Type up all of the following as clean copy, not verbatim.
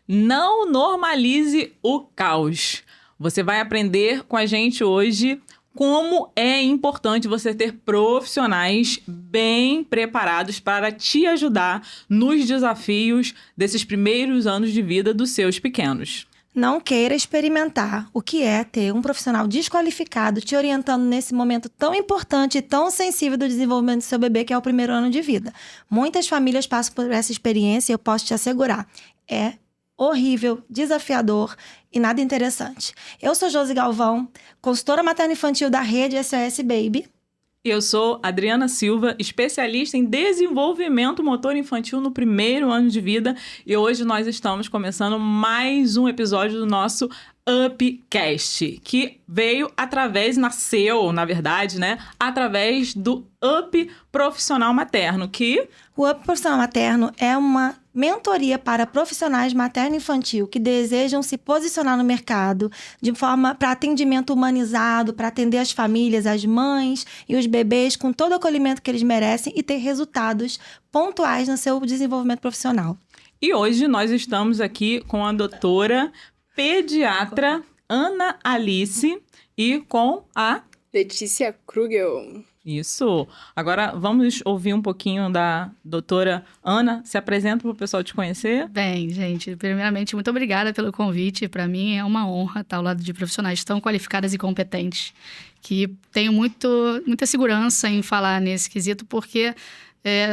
Não normalize o caos. Você vai aprender com a gente hoje como é importante você ter profissionais bem preparados para te ajudar nos desafios desses primeiros anos de vida dos seus pequenos. Não queira experimentar o que é ter um profissional desqualificado te orientando nesse momento tão importante e tão sensível do desenvolvimento do seu bebê, que é o primeiro ano de vida. Muitas famílias passam por essa experiência e eu posso te assegurar, é horrível, desafiador e nada interessante. Eu sou Josi Galvão, consultora materno-infantil da rede SOS Baby. Eu sou Adriana Silva, especialista em desenvolvimento motor infantil no primeiro ano de vida, e hoje nós estamos começando mais um episódio do nosso Upcast, que nasceu, na verdade, né, através do Up Profissional Materno, que... O Up Profissional Materno é uma mentoria para profissionais materno-infantil que desejam se posicionar no mercado de forma para atendimento humanizado, para atender as famílias, as mães e os bebês com todo o acolhimento que eles merecem e ter resultados pontuais no seu desenvolvimento profissional. E hoje nós estamos aqui com a doutora pediatra Ana Alice e com a... Letícia Krugel. Isso. Agora vamos ouvir um pouquinho da doutora Ana. Se apresenta para o pessoal te conhecer. Bem, gente, primeiramente, muito obrigada pelo convite. Para mim é uma honra estar ao lado de profissionais tão qualificadas e competentes, que tenho muita segurança em falar nesse quesito, porque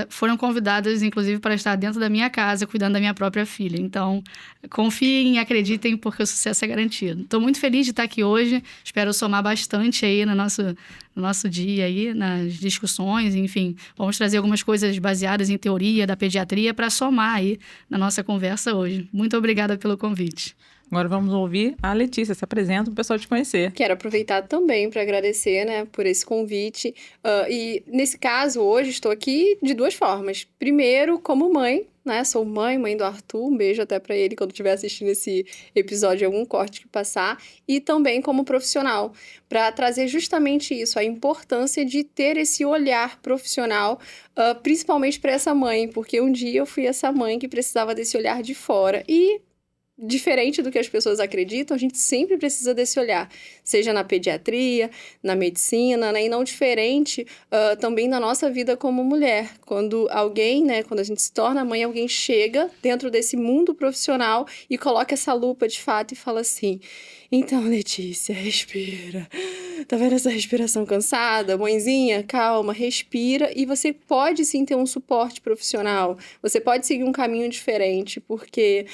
foram convidadas, inclusive, para estar dentro da minha casa, cuidando da minha própria filha. Então, confiem e acreditem, porque o sucesso é garantido. Estou muito feliz de estar aqui hoje. Espero somar bastante aí no nosso dia, aí, nas discussões. Enfim, vamos trazer algumas coisas baseadas em teoria da pediatria para somar aí na nossa conversa hoje. Muito obrigada pelo convite. Agora vamos ouvir a Letícia. Se apresenta para o pessoal te conhecer. Quero aproveitar também para agradecer, né, por esse convite. E nesse caso, hoje estou aqui de duas formas. Primeiro, como mãe, né? Sou mãe do Arthur. Um beijo até para ele quando estiver assistindo esse episódio, algum corte que passar. E também como profissional, para trazer justamente isso, a importância de ter esse olhar profissional, principalmente para essa mãe, porque um dia eu fui essa mãe que precisava desse olhar de fora. E diferente do que as pessoas acreditam, a gente sempre precisa desse olhar, seja na pediatria, na medicina, né? E não diferente também na nossa vida como mulher. Quando alguém, né, quando a gente se torna mãe, alguém chega dentro desse mundo profissional e coloca essa lupa de fato e fala assim: então, Letícia, respira. Tá vendo essa respiração cansada? Mãezinha, calma, respira. E você pode sim ter um suporte profissional. Você pode seguir um caminho diferente, porque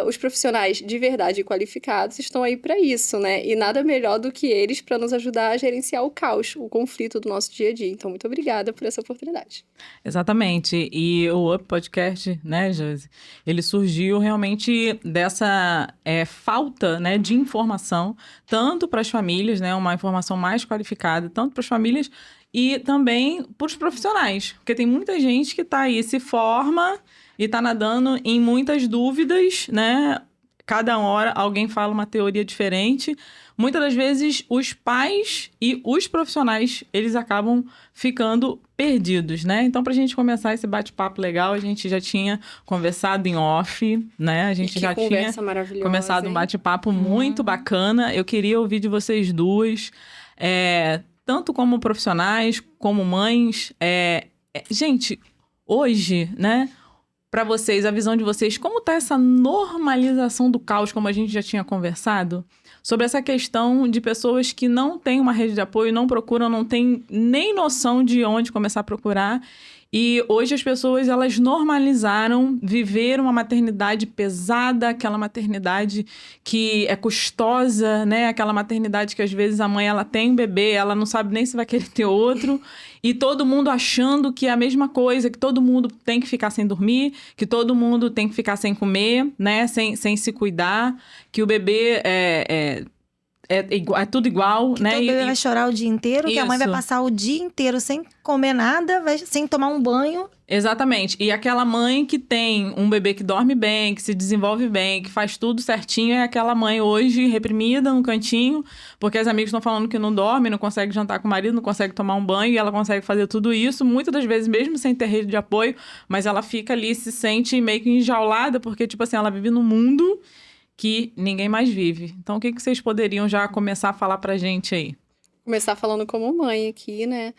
os profissionais de verdade qualificados estão aí para isso, né? E nada melhor do que eles para nos ajudar a gerenciar o caos, o conflito do nosso dia a dia. Então, muito obrigada por essa oportunidade. Exatamente. E o Up Podcast, né, Josi? Ele surgiu realmente dessa falta, né, de informação, tanto para as famílias, né, uma informação mais qualificada, tanto para as famílias e também para os profissionais. Porque tem muita gente que está aí, se forma e está nadando em muitas dúvidas, né? Cada hora alguém fala uma teoria diferente. Muitas das vezes, os pais e os profissionais, eles acabam ficando perdidos, né? Então, para a gente começar esse bate-papo legal, a gente já tinha conversado em off, né? A gente já tinha começado um bate-papo muito bacana. Eu queria ouvir de vocês duas, tanto como profissionais, como mães. Gente, hoje, né? Para vocês, a visão de vocês, como está essa normalização do caos, como a gente já tinha conversado? Sobre essa questão de pessoas que não têm uma rede de apoio, não procuram, não têm nem noção de onde começar a procurar. E hoje as pessoas, elas normalizaram viver uma maternidade pesada, aquela maternidade que é custosa, né? Aquela maternidade que às vezes a mãe, ela tem um bebê, ela não sabe nem se vai querer ter outro. E todo mundo achando que é a mesma coisa, que todo mundo tem que ficar sem dormir, que todo mundo tem que ficar sem comer, né? Sem se cuidar, que o bebê é tudo igual, Que né? o bebê vai chorar o dia inteiro, que a mãe vai Isso. passar o dia inteiro sem comer nada, sem tomar um banho. Exatamente. E aquela mãe que tem um bebê que dorme bem, que se desenvolve bem, que faz tudo certinho, é aquela mãe hoje reprimida no cantinho, porque os amigos estão falando que não dorme, não consegue jantar com o marido, não consegue tomar um banho, e ela consegue fazer tudo isso, muitas das vezes mesmo sem ter rede de apoio, mas ela fica ali, se sente meio que enjaulada, porque, tipo assim, ela vive num mundo que ninguém mais vive. Então, o que vocês poderiam já começar a falar pra gente aí? Começar falando como mãe aqui, né?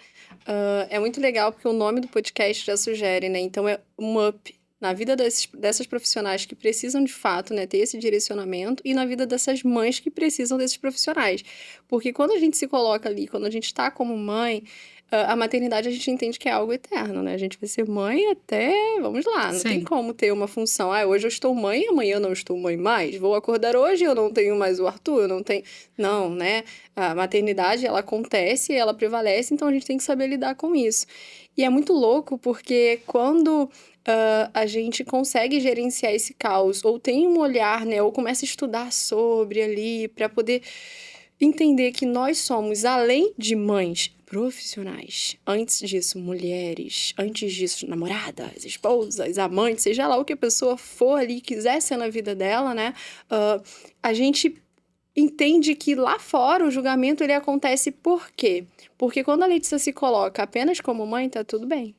É muito legal porque o nome do podcast já sugere, né? Então, é um up na vida dessas profissionais que precisam, de fato, né, ter esse direcionamento e na vida dessas mães que precisam desses profissionais. Porque quando a gente se coloca ali, quando a gente está como mãe, a maternidade a gente entende que é algo eterno, né? A gente vai ser mãe até, vamos lá, não tem como ter uma função. Hoje eu estou mãe, amanhã eu não estou mãe mais. Vou acordar hoje e eu não tenho mais o Arthur, eu não tenho... Não, né? A maternidade, ela acontece, ela prevalece, então a gente tem que saber lidar com isso. E é muito louco porque quando a gente consegue gerenciar esse caos, ou tem um olhar, né? Ou começa a estudar sobre ali, para poder entender que nós somos, além de mães profissionais, antes disso, mulheres, antes disso, namoradas, esposas, amantes, seja lá o que a pessoa for ali, quiser ser na vida dela, né? A gente entende que lá fora o julgamento ele acontece por quê? Porque quando a Letícia se coloca apenas como mãe, tá tudo bem.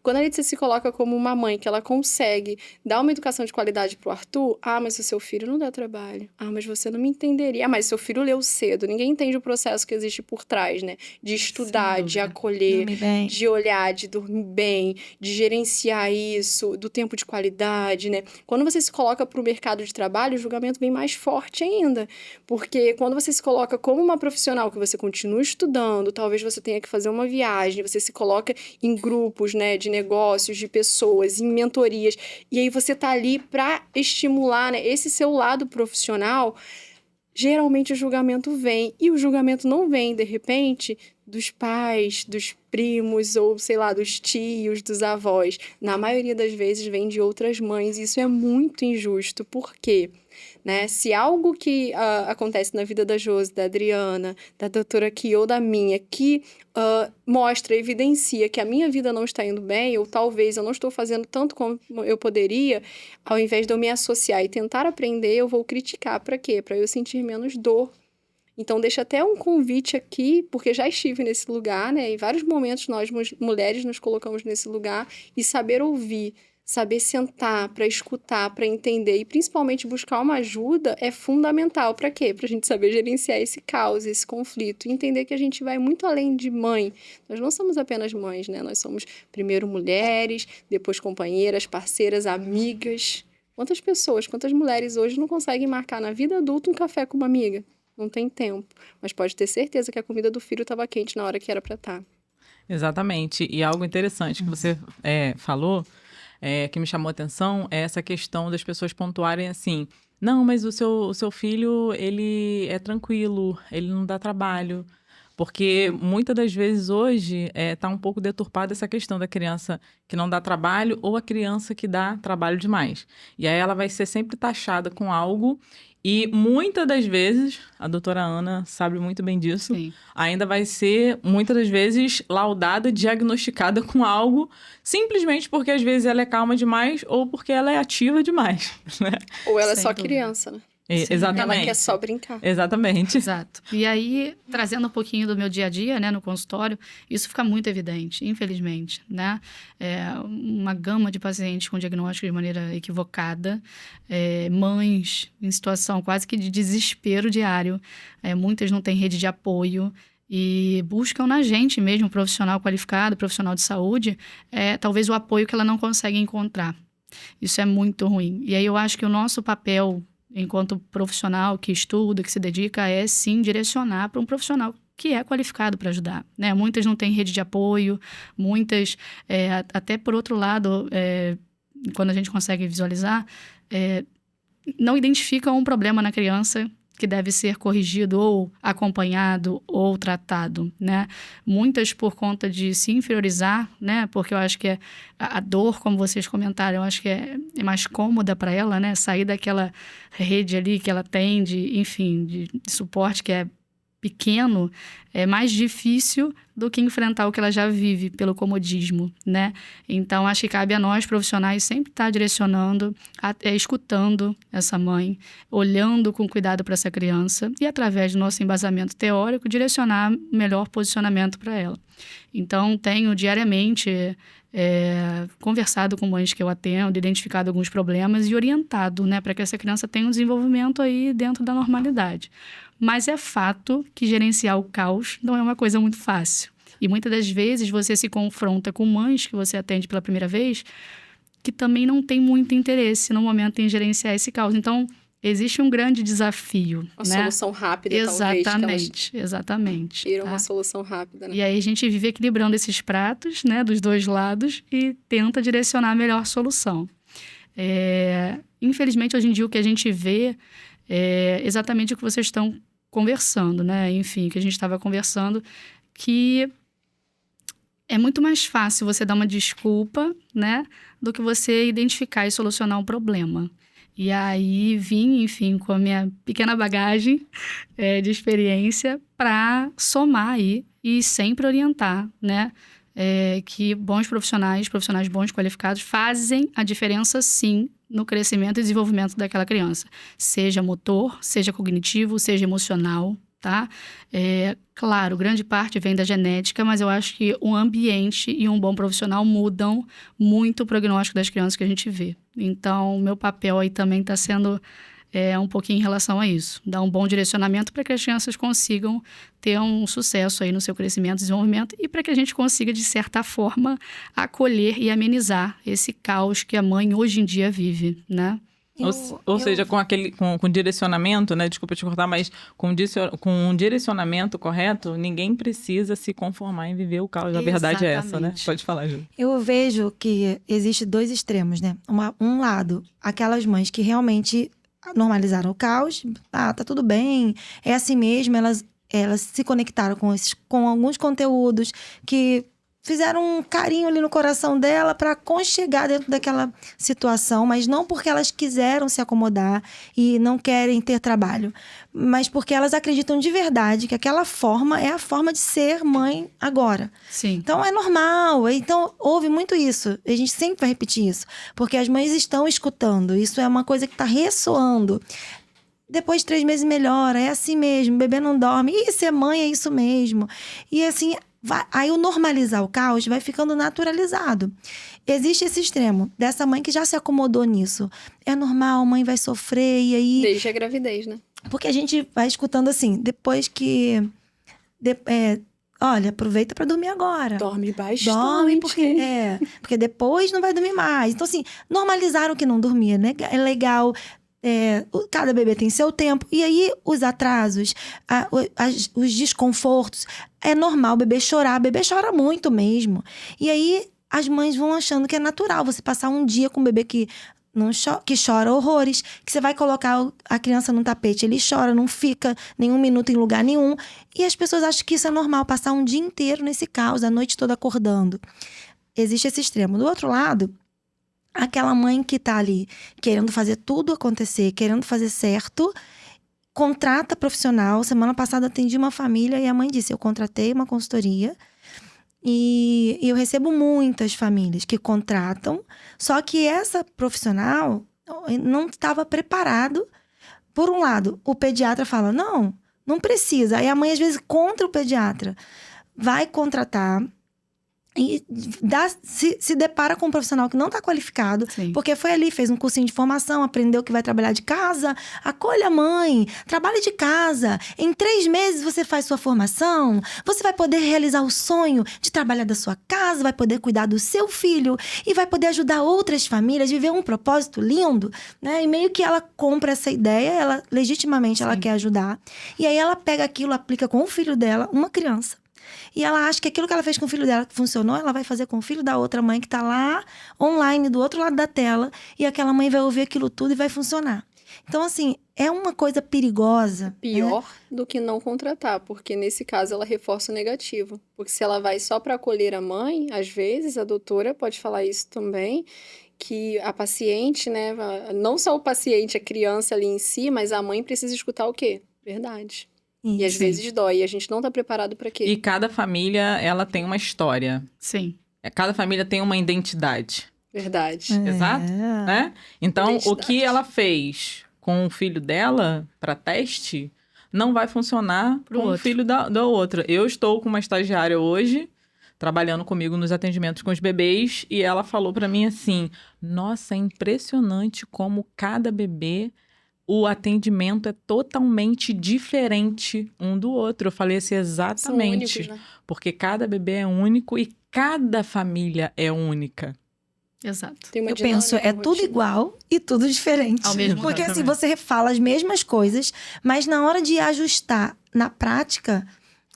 Quando a Letícia se coloca como uma mãe que ela consegue dar uma educação de qualidade pro Arthur, mas o seu filho não dá trabalho. Mas você não me entenderia. Mas seu filho leu cedo. Ninguém entende o processo que existe por trás, né? De estudar, de acolher, de olhar, de dormir bem, de gerenciar isso, do tempo de qualidade, né? Quando você se coloca pro mercado de trabalho, o julgamento vem mais forte ainda. Porque quando você se coloca como uma profissional que você continua estudando, talvez você tenha que fazer uma viagem, você se coloca em grupos, né, de negócios, de pessoas, em mentorias, e aí você tá ali para estimular, né, esse seu lado profissional. Geralmente o julgamento vem, e o julgamento não vem, de repente, dos pais, dos primos, ou, sei lá, dos tios, dos avós. Na maioria das vezes vem de outras mães, e isso é muito injusto. Por quê? Né? Se algo que acontece na vida da Josi, da Adriana, da doutora aqui ou da minha, que mostra, evidencia que a minha vida não está indo bem, ou talvez eu não estou fazendo tanto como eu poderia, ao invés de eu me associar e tentar aprender, eu vou criticar. Para quê? Para eu sentir menos dor. Então, deixa até um convite aqui, porque já estive nesse lugar, né? Em vários momentos nós, mulheres, nos colocamos nesse lugar, e saber ouvir, saber sentar para escutar, para entender e principalmente buscar uma ajuda é fundamental. Para quê? Para a gente saber gerenciar esse caos, esse conflito, e entender que a gente vai muito além de mãe. Nós não somos apenas mães, né? Nós somos primeiro mulheres, depois companheiras, parceiras, amigas. Quantas pessoas, quantas mulheres hoje não conseguem marcar na vida adulta um café com uma amiga? Não tem tempo, mas pode ter certeza que a comida do filho estava quente na hora que era para estar. Exatamente. E algo interessante que você falou, que me chamou a atenção, é essa questão das pessoas pontuarem assim, não, mas o seu filho, ele é tranquilo, ele não dá trabalho. Porque muitas das vezes hoje está um pouco deturpada essa questão da criança que não dá trabalho ou a criança que dá trabalho demais. E aí ela vai ser sempre taxada com algo. E muitas das vezes, a doutora Ana sabe muito bem disso, Sim. ainda vai ser, muitas das vezes, laudada, diagnosticada com algo, simplesmente porque às vezes ela é calma demais ou porque ela é ativa demais, né? Ou ela é Sem só dúvida. criança, né? Exatamente. Ela quer só brincar. Exatamente. Exato. E aí, trazendo um pouquinho do meu dia a dia, né, no consultório, isso fica muito evidente, infelizmente, né? Uma gama de pacientes com diagnóstico de maneira equivocada, mães em situação quase que de desespero diário, muitas não têm rede de apoio e buscam na gente mesmo, um profissional qualificado, profissional de saúde, talvez o apoio que ela não consegue encontrar. Isso é muito ruim. E aí eu acho que o nosso papel enquanto profissional que estuda, que se dedica, é sim direcionar para um profissional que é qualificado para ajudar, né? Muitas não têm rede de apoio, muitas, até por outro lado, quando a gente consegue visualizar, não identificam um problema na criança que deve ser corrigido ou acompanhado ou tratado, né? Muitas por conta de se inferiorizar, né? Porque eu acho que a dor, como vocês comentaram, eu acho que é mais cômoda para ela, né? Sair daquela rede ali que ela tem de, enfim, de suporte que é pequeno, é mais difícil do que enfrentar o que ela já vive pelo comodismo, né? Então, acho que cabe a nós, profissionais, sempre estar direcionando, escutando essa mãe, olhando com cuidado para essa criança e, através do nosso embasamento teórico, direcionar o melhor posicionamento para ela. Então, tenho diariamente conversado com mães que eu atendo, identificado alguns problemas e orientado, né, para que essa criança tenha um desenvolvimento aí dentro da normalidade. Mas é fato que gerenciar o caos não é uma coisa muito fácil. E muitas das vezes você se confronta com mães que você atende pela primeira vez que também não tem muito interesse no momento em gerenciar esse caos. Então, existe um grande desafio, Uma né? solução rápida, Exatamente, talvez. exatamente. Viram Tá? uma solução rápida, né? E aí a gente vive equilibrando esses pratos, né, dos dois lados e tenta direcionar a melhor solução. Infelizmente, hoje em dia, o que a gente vê é exatamente o que vocês estão conversando, né? Enfim, que a gente estava conversando, que é muito mais fácil você dar uma desculpa, né, do que você identificar e solucionar um problema. E aí vim, enfim, com a minha pequena bagagem de experiência para somar aí e sempre orientar, né? Que bons profissionais bons qualificados fazem a diferença, sim, no crescimento e desenvolvimento daquela criança. Seja motor, seja cognitivo, seja emocional, tá? Claro, grande parte vem da genética, mas eu acho que o ambiente e um bom profissional mudam muito o prognóstico das crianças que a gente vê. Então, o meu papel aí também está sendo um pouquinho em relação a isso. Dar um bom direcionamento para que as crianças consigam ter um sucesso aí no seu crescimento e desenvolvimento e para que a gente consiga, de certa forma, acolher e amenizar esse caos que a mãe hoje em dia vive, né? Ou seja, com direcionamento, né? Desculpa te cortar, mas com um direcionamento correto, ninguém precisa se conformar em viver o caos. A verdade é essa, né? Pode falar, Ju. Eu vejo que existe dois extremos, né? Um lado, aquelas mães que realmente normalizaram o caos, tá tudo bem, é assim mesmo, elas se conectaram com alguns conteúdos que fizeram um carinho ali no coração dela para aconchegar dentro daquela situação, mas não porque elas quiseram se acomodar e não querem ter trabalho, mas porque elas acreditam de verdade que aquela forma é a forma de ser mãe agora. Sim. Então, é normal. Então, houve muito isso. A gente sempre vai repetir isso, porque as mães estão escutando. Isso é uma coisa que está ressoando. Depois de 3 meses melhora, é assim mesmo, o bebê não dorme. E ser mãe é isso mesmo. E assim, aí o normalizar o caos vai ficando naturalizado. Existe esse extremo dessa mãe que já se acomodou nisso. É normal, a mãe vai sofrer e aí... Desde a gravidez, né? Porque a gente vai escutando assim, depois que... olha, aproveita para dormir agora. Dorme bastante. Dorme porque depois não vai dormir mais. Então assim, normalizaram que não dormia, né? É legal... cada bebê tem seu tempo. E aí, os atrasos, os desconfortos, é normal o bebê chorar. O bebê chora muito mesmo. E aí, as mães vão achando que é natural você passar um dia com um bebê que chora horrores, que você vai colocar a criança num tapete, ele chora, não fica nenhum minuto em lugar nenhum. E as pessoas acham que isso é normal, passar um dia inteiro nesse caos, a noite toda acordando. Existe esse extremo. Do outro lado, aquela mãe que tá ali querendo fazer tudo acontecer, querendo fazer certo, contrata profissional. Semana passada atendi uma família e a mãe disse, eu contratei uma consultoria e eu recebo muitas famílias que contratam, só que essa profissional não estava preparado. Por um lado, o pediatra fala, não precisa. Aí a mãe, às vezes, contra o pediatra, vai contratar e se depara com um profissional que não está qualificado, Sim. porque foi ali, fez um cursinho de formação, aprendeu que vai trabalhar de casa, acolha a mãe, trabalhe de casa. Em 3 meses você faz sua formação, você vai poder realizar o sonho de trabalhar da sua casa, vai poder cuidar do seu filho e vai poder ajudar outras famílias, viver um propósito lindo, né? E meio que ela compra essa ideia, ela legitimamente ela quer ajudar. E aí ela pega aquilo, aplica com o filho dela, uma criança. E ela acha que aquilo que ela fez com o filho dela que funcionou, ela vai fazer com o filho da outra mãe que tá lá, online, do outro lado da tela. E aquela mãe vai ouvir aquilo tudo e vai funcionar. Então, assim, é uma coisa perigosa. Pior do que não contratar, porque nesse caso ela reforça o negativo. Porque se ela vai só para acolher a mãe, às vezes a doutora pode falar isso também, que a paciente, né, não só o paciente, a criança ali em si, mas a mãe precisa escutar o quê? Verdade. E às Isso. vezes dói, e a gente não tá preparado pra E quê? cada família, ela tem uma história. Sim. Cada família tem uma identidade, Verdade. exato, né? Então, o Identidade. que ela fez com o filho dela para teste não vai funcionar Pro com o outro. filho da outra. Eu estou com uma estagiária hoje, trabalhando comigo nos atendimentos com os bebês, e ela falou para mim assim: nossa, é impressionante como cada bebê, o atendimento é totalmente diferente um do outro. Eu falei assim, São exatamente. únicos, né? Porque cada bebê é único e cada família é única. Exato. Tem uma Eu penso, dinâmica, é uma tudo rotina. igual e tudo diferente. Ao mesmo Porque tempo assim, também. você fala as mesmas coisas, mas na hora de ajustar na prática,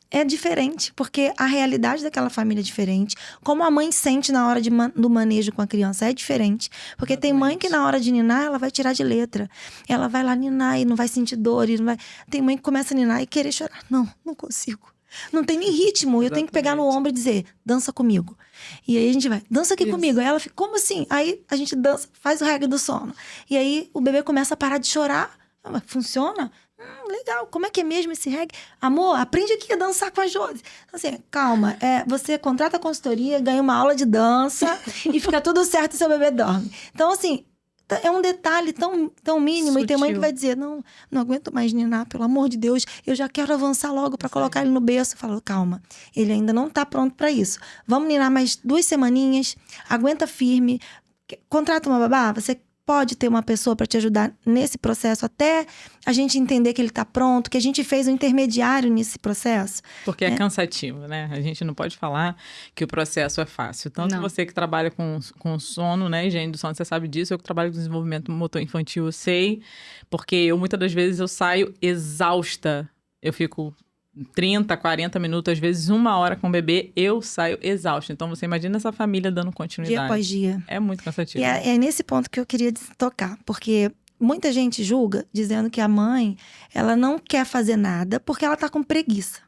é diferente. Porque a realidade daquela família é diferente. Como a mãe sente na hora do manejo com a criança é diferente. Porque tem mãe que na hora de ninar, ela vai tirar de letra. Ela vai lá ninar e não vai sentir dor. E não vai... Tem mãe que começa a ninar e querer chorar. Não consigo. Não tem nem ritmo. Eu tenho que pegar no Exatamente. ombro e dizer, dança comigo. E aí a gente vai, dança aqui Isso. comigo. Aí ela fica, como assim? Aí a gente dança, faz o reggae do sono. E aí o bebê começa a parar de chorar. Ah, mas funciona? Legal. Como é que é mesmo esse reggae? Amor, aprende aqui a dançar com a Josi. Então, assim, calma. Você contrata a consultoria, ganha uma aula de dança e fica tudo certo e seu bebê dorme. Então, assim, é um detalhe tão mínimo. E tem mãe que Sutil. vai dizer, não aguento mais ninar, pelo amor de Deus. Eu já quero avançar logo para colocar ele no berço. Eu falo, calma. Ele ainda não tá pronto para isso. Vamos ninar mais 2 semaninhas. Aguenta firme. Contrata uma babá. Você pode ter uma pessoa para te ajudar nesse processo até a gente entender que ele tá pronto, que a gente fez um intermediário nesse processo. Porque é cansativo, né? A gente não pode falar que o processo é fácil. Tanto Não. você que trabalha com sono, né? Higiene do sono, você sabe disso. Eu que trabalho com desenvolvimento motor infantil, eu sei. Porque muitas das vezes eu saio exausta. Eu fico 30, 40 minutos, às vezes 1 hora com o bebê, eu saio exausta. Então, você imagina essa família dando continuidade. Dia após dia. É muito cansativo. E é nesse ponto que eu queria tocar, porque muita gente julga dizendo que a mãe, ela não quer fazer nada porque ela tá com preguiça.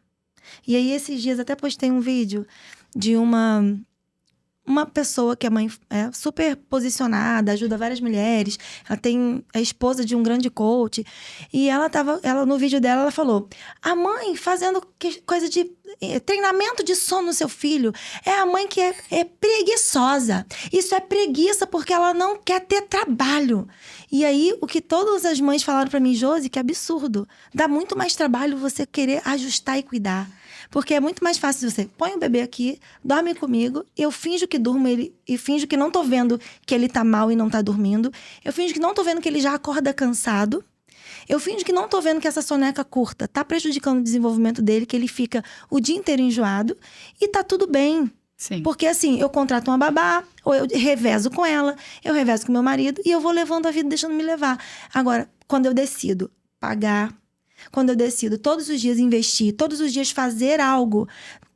E aí, esses dias, até postei um vídeo de uma pessoa que a mãe é super posicionada, ajuda várias mulheres, ela é esposa de um grande coach, e ela no vídeo dela, ela falou, a mãe fazendo coisa de treinamento de sono no seu filho, é a mãe que é preguiçosa. Isso é preguiça porque ela não quer ter trabalho. E aí, o que todas as mães falaram pra mim, Josi, que absurdo, dá muito mais trabalho você querer ajustar e cuidar. Porque é muito mais fácil você põe o bebê aqui, dorme comigo, eu finjo que durmo ele e finjo que não tô vendo que ele tá mal e não tá dormindo. Eu finjo que não tô vendo que ele já acorda cansado. Eu finjo que não tô vendo que essa soneca curta tá prejudicando o desenvolvimento dele, que ele fica o dia inteiro enjoado. E tá tudo bem. Sim. Porque assim, eu contrato uma babá, ou eu revezo com ela, eu revezo com meu marido e eu vou levando a vida, deixando me levar. Agora, quando eu decido pagar, quando eu decido todos os dias investir, todos os dias fazer algo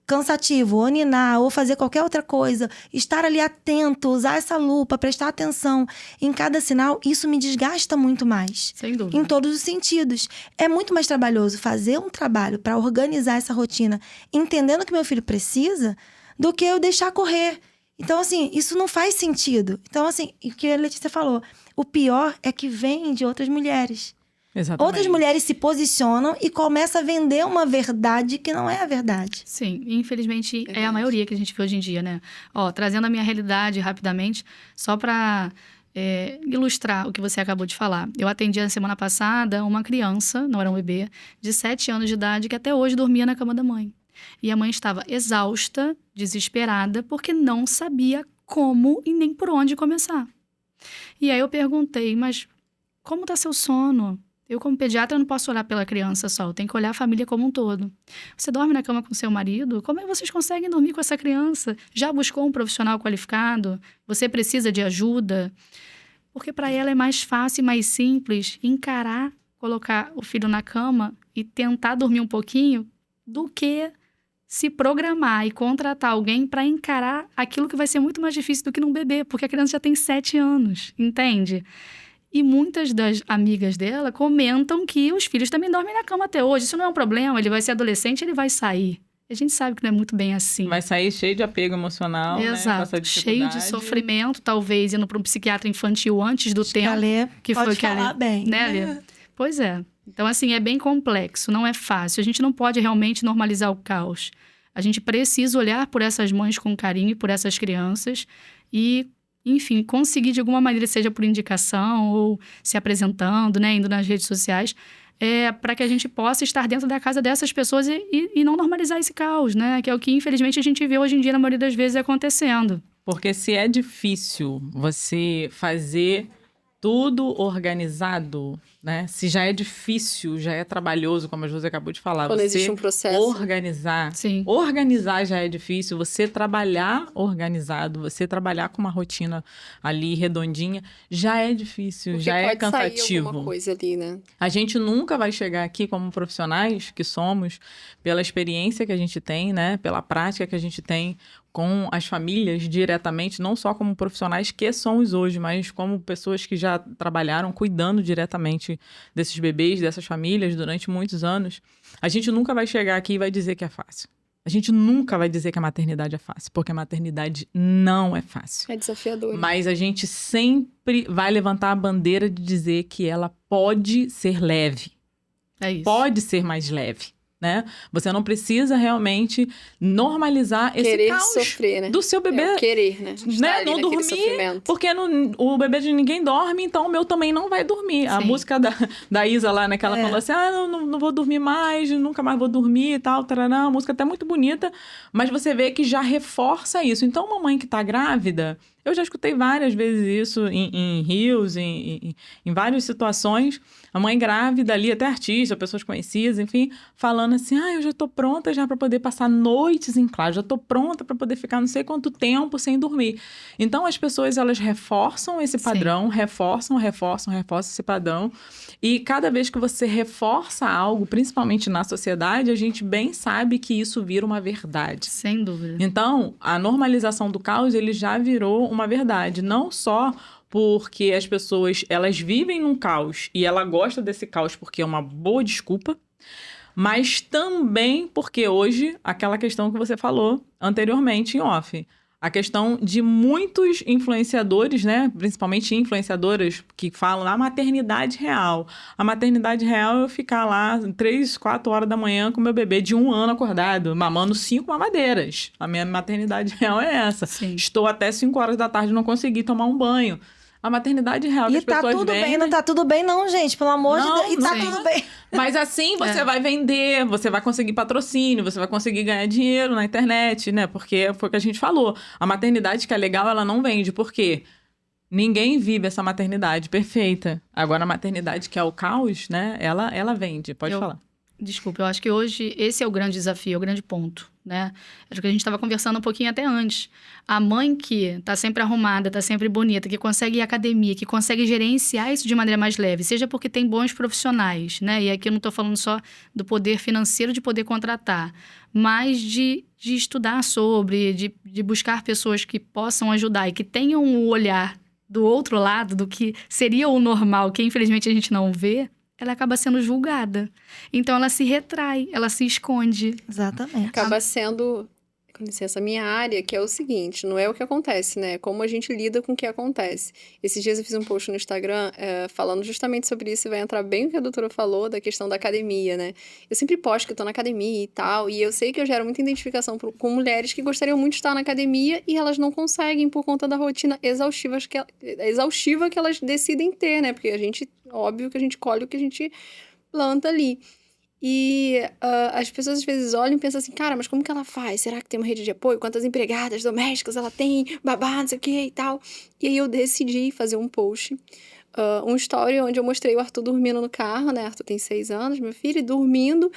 cansativo, ou ninar, ou fazer qualquer outra coisa, estar ali atento, usar essa lupa, prestar atenção em cada sinal, isso me desgasta muito mais. Sem dúvida. Em todos os sentidos. É muito mais trabalhoso fazer um trabalho para organizar essa rotina, entendendo o que meu filho precisa, do que eu deixar correr. Então, assim, isso não faz sentido. Então, assim, o que a Letícia falou, o pior é que vem de outras mulheres. Exatamente. Outras mulheres se posicionam e começam a vender uma verdade que não é a verdade. Sim, infelizmente é Verdade. a maioria que a gente vê hoje em dia, né? Ó, trazendo a minha realidade rapidamente, só para ilustrar o que você acabou de falar. Eu atendi na semana passada uma criança, não era um bebê, de 7 anos de idade, que até hoje dormia na cama da mãe. E a mãe estava exausta, desesperada, porque não sabia como e nem por onde começar. E aí eu perguntei, mas como está seu sono? Eu, como pediatra, não posso olhar pela criança só, eu tenho que olhar a família como um todo. Você dorme na cama com seu marido? Como é que vocês conseguem dormir com essa criança? Já buscou um profissional qualificado? Você precisa de ajuda? Porque para ela é mais fácil e mais simples encarar, colocar o filho na cama e tentar dormir um pouquinho do que se programar e contratar alguém para encarar aquilo que vai ser muito mais difícil do que num bebê, porque a criança já tem 7 anos, entende? E muitas das amigas dela comentam que os filhos também dormem na cama até hoje. Isso não é um problema, ele vai ser adolescente, ele vai sair. A gente sabe que não é muito bem assim. Vai sair cheio de apego emocional, né? Com Exato, essa cheio de dificuldade. sofrimento, talvez indo para um psiquiatra infantil antes do tempo. Alê, Que pode foi que a falar Alê- bem. né, Alê? Pois é. Então, assim, é bem complexo, não é fácil. A gente não pode realmente normalizar o caos. A gente precisa olhar por essas mães com carinho, por essas crianças e, enfim, conseguir de alguma maneira, seja por indicação ou se apresentando, né, indo nas redes sociais, para que a gente possa estar dentro da casa dessas pessoas e não normalizar esse caos, né? Que é o que, infelizmente, a gente vê hoje em dia, na maioria das vezes, acontecendo. Porque se é difícil você fazer tudo organizado, né? Se já é difícil, já é trabalhoso, como a Josi acabou de falar. Quando você existe um processo. organizar. Sim. Organizar já é difícil. Você trabalhar organizado, você trabalhar com uma rotina ali redondinha, já é difícil, Porque já é pode sair cansativo. alguma coisa ali, né? A gente nunca vai chegar aqui como profissionais que somos, pela experiência que a gente tem, né? Pela prática que a gente tem com as famílias diretamente, não só como profissionais que somos hoje, mas como pessoas que já trabalharam cuidando diretamente desses bebês, dessas famílias durante muitos anos. A gente nunca vai chegar aqui e vai dizer que é fácil. A gente nunca vai dizer que a maternidade é fácil, porque a maternidade não é fácil. É desafiador. Mas a gente sempre vai levantar a bandeira de dizer que ela pode ser leve. É isso. Pode ser mais leve, né? Você não precisa realmente normalizar esse Querer caos sofrer, né? do seu bebê. É o querer, né? Estar ali Não naquele dormir, sofrimento. porque o bebê de ninguém dorme, então o meu também não vai dormir. A Sim. música da Isa lá, né, que ela falou assim, não vou dormir mais, nunca mais vou dormir e tal, tarará, a música até muito bonita, mas você vê que já reforça isso. Então, uma mãe que tá grávida, eu já escutei várias vezes isso em rios, em várias situações, a mãe grávida ali, até artista, pessoas conhecidas, enfim, falando assim, eu já tô pronta já para poder passar noites em classe, já tô pronta para poder ficar não sei quanto tempo sem dormir. Então, as pessoas, elas reforçam esse padrão, reforçam esse padrão, e cada vez que você reforça algo, principalmente na sociedade, a gente bem sabe que isso vira uma verdade. Sem dúvida. Então, a normalização do caos, ele já virou uma verdade, não só porque as pessoas, elas vivem num caos e ela gosta desse caos porque é uma boa desculpa, mas também porque hoje, aquela questão que você falou anteriormente em off, a questão de muitos influenciadores, né, principalmente influenciadoras que falam da maternidade real. A maternidade real é eu ficar lá 3, 4 horas da manhã com meu bebê de 1 ano acordado, mamando 5 mamadeiras. A minha maternidade real é essa. Sim. Estou até 5 horas da tarde e não consegui tomar um banho. A maternidade real que E as tá pessoas tudo vendem... bem, não tá tudo bem não, gente, pelo amor de Não, Deus. E tá sim. tudo bem. Mas assim você vai vender, você vai conseguir patrocínio, você vai conseguir ganhar dinheiro na internet, né? Porque foi o que a gente falou. A maternidade que é legal, ela não vende. Por quê? Ninguém vive essa maternidade perfeita. Agora, a maternidade que é o caos, né? Ela vende. Pode falar. Desculpa, eu acho que hoje esse é o grande desafio, é o grande ponto, né? Acho que a gente estava conversando um pouquinho até antes. A mãe que tá sempre arrumada, tá sempre bonita, que consegue ir à academia, que consegue gerenciar isso de maneira mais leve, seja porque tem bons profissionais, né? E aqui eu não estou falando só do poder financeiro de poder contratar, mas de estudar sobre, de buscar pessoas que possam ajudar e que tenham o olhar do outro lado, do que seria o normal, que infelizmente a gente não vê, ela acaba sendo julgada. Então, ela se retrai, ela se esconde. Exatamente. Acaba sendo, com licença, a minha área, que é o seguinte, não é o que acontece, né? É como a gente lida com o que acontece. Esses dias eu fiz um post no Instagram falando justamente sobre isso, e vai entrar bem o que a doutora falou, da questão da academia, né? Eu sempre posto que eu tô na academia e tal, e eu sei que eu gero muita identificação com mulheres que gostariam muito de estar na academia e elas não conseguem por conta da rotina exaustiva que elas decidem ter, né? Porque a gente, óbvio que a gente colhe o que a gente planta ali. E as pessoas às vezes olham e pensam assim, cara, mas como que ela faz? Será que tem uma rede de apoio? Quantas empregadas domésticas ela tem? Babá, não sei o que e tal. E aí eu decidi fazer um post, um story onde eu mostrei o Arthur dormindo no carro, né? Arthur tem 6 anos, meu filho, dormindo,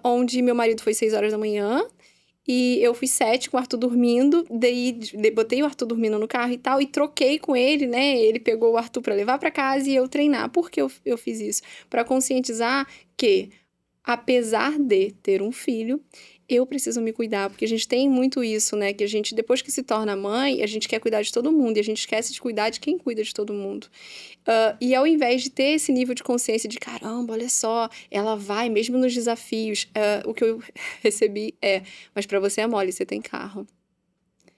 onde meu marido foi 6 horas da manhã. E eu fui 7 com o Arthur dormindo, daí botei o Arthur dormindo no carro e tal, e troquei com ele, né? Ele pegou o Arthur pra levar pra casa e eu treinar. Por que eu fiz isso? Pra conscientizar que, apesar de ter um filho, eu preciso me cuidar, porque a gente tem muito isso, né? Que a gente, depois que se torna mãe, a gente quer cuidar de todo mundo, e a gente esquece de cuidar de quem cuida de todo mundo. E ao invés de ter esse nível de consciência de, caramba, olha só, ela vai, mesmo nos desafios, o que eu recebi mas pra você é mole, você tem carro.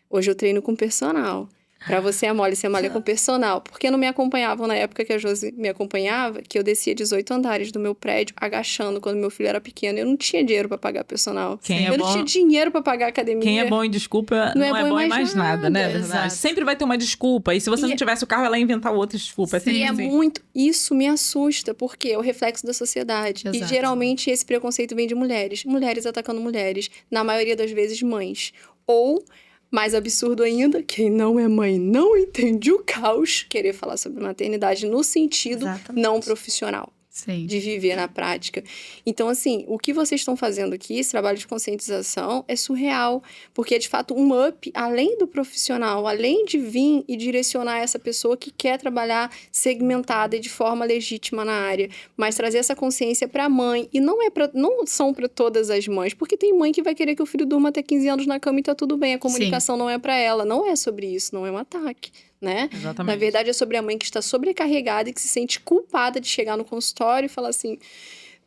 Hoje eu treino com personal. Pra você é mole, você malha com personal. Porque não me acompanhavam na época que a Josi me acompanhava, que eu descia 18 andares do meu prédio, agachando quando meu filho era pequeno. Eu não tinha dinheiro pra pagar personal. Eu não tinha dinheiro pra pagar academia. Quem é bom em desculpa não é bom em mais nada, né? Exato. Sempre vai ter uma desculpa. E se você não tivesse o carro, ela ia inventar outra desculpa. E é muito... Isso me assusta, porque é o reflexo da sociedade. Exato. E geralmente esse preconceito vem de mulheres. Mulheres atacando mulheres. Na maioria das vezes, mães. Ou... mais absurdo ainda, quem não é mãe não entende o caos, querer falar sobre maternidade no sentido não profissional. Sim. De viver na prática. Então, assim, o que vocês estão fazendo aqui, esse trabalho de conscientização, é surreal. Porque é, de fato, um up, além do profissional, além de vir e direcionar essa pessoa que quer trabalhar segmentada e de forma legítima na área, mas trazer essa consciência para a mãe. E não são para todas as mães, porque tem mãe que vai querer que o filho durma até 15 anos na cama e tá tudo bem. A comunicação não é para ela. Não é sobre isso, não é um ataque. Né? Exatamente. Na verdade, é sobre a mãe que está sobrecarregada e que se sente culpada de chegar no consultório e falar assim: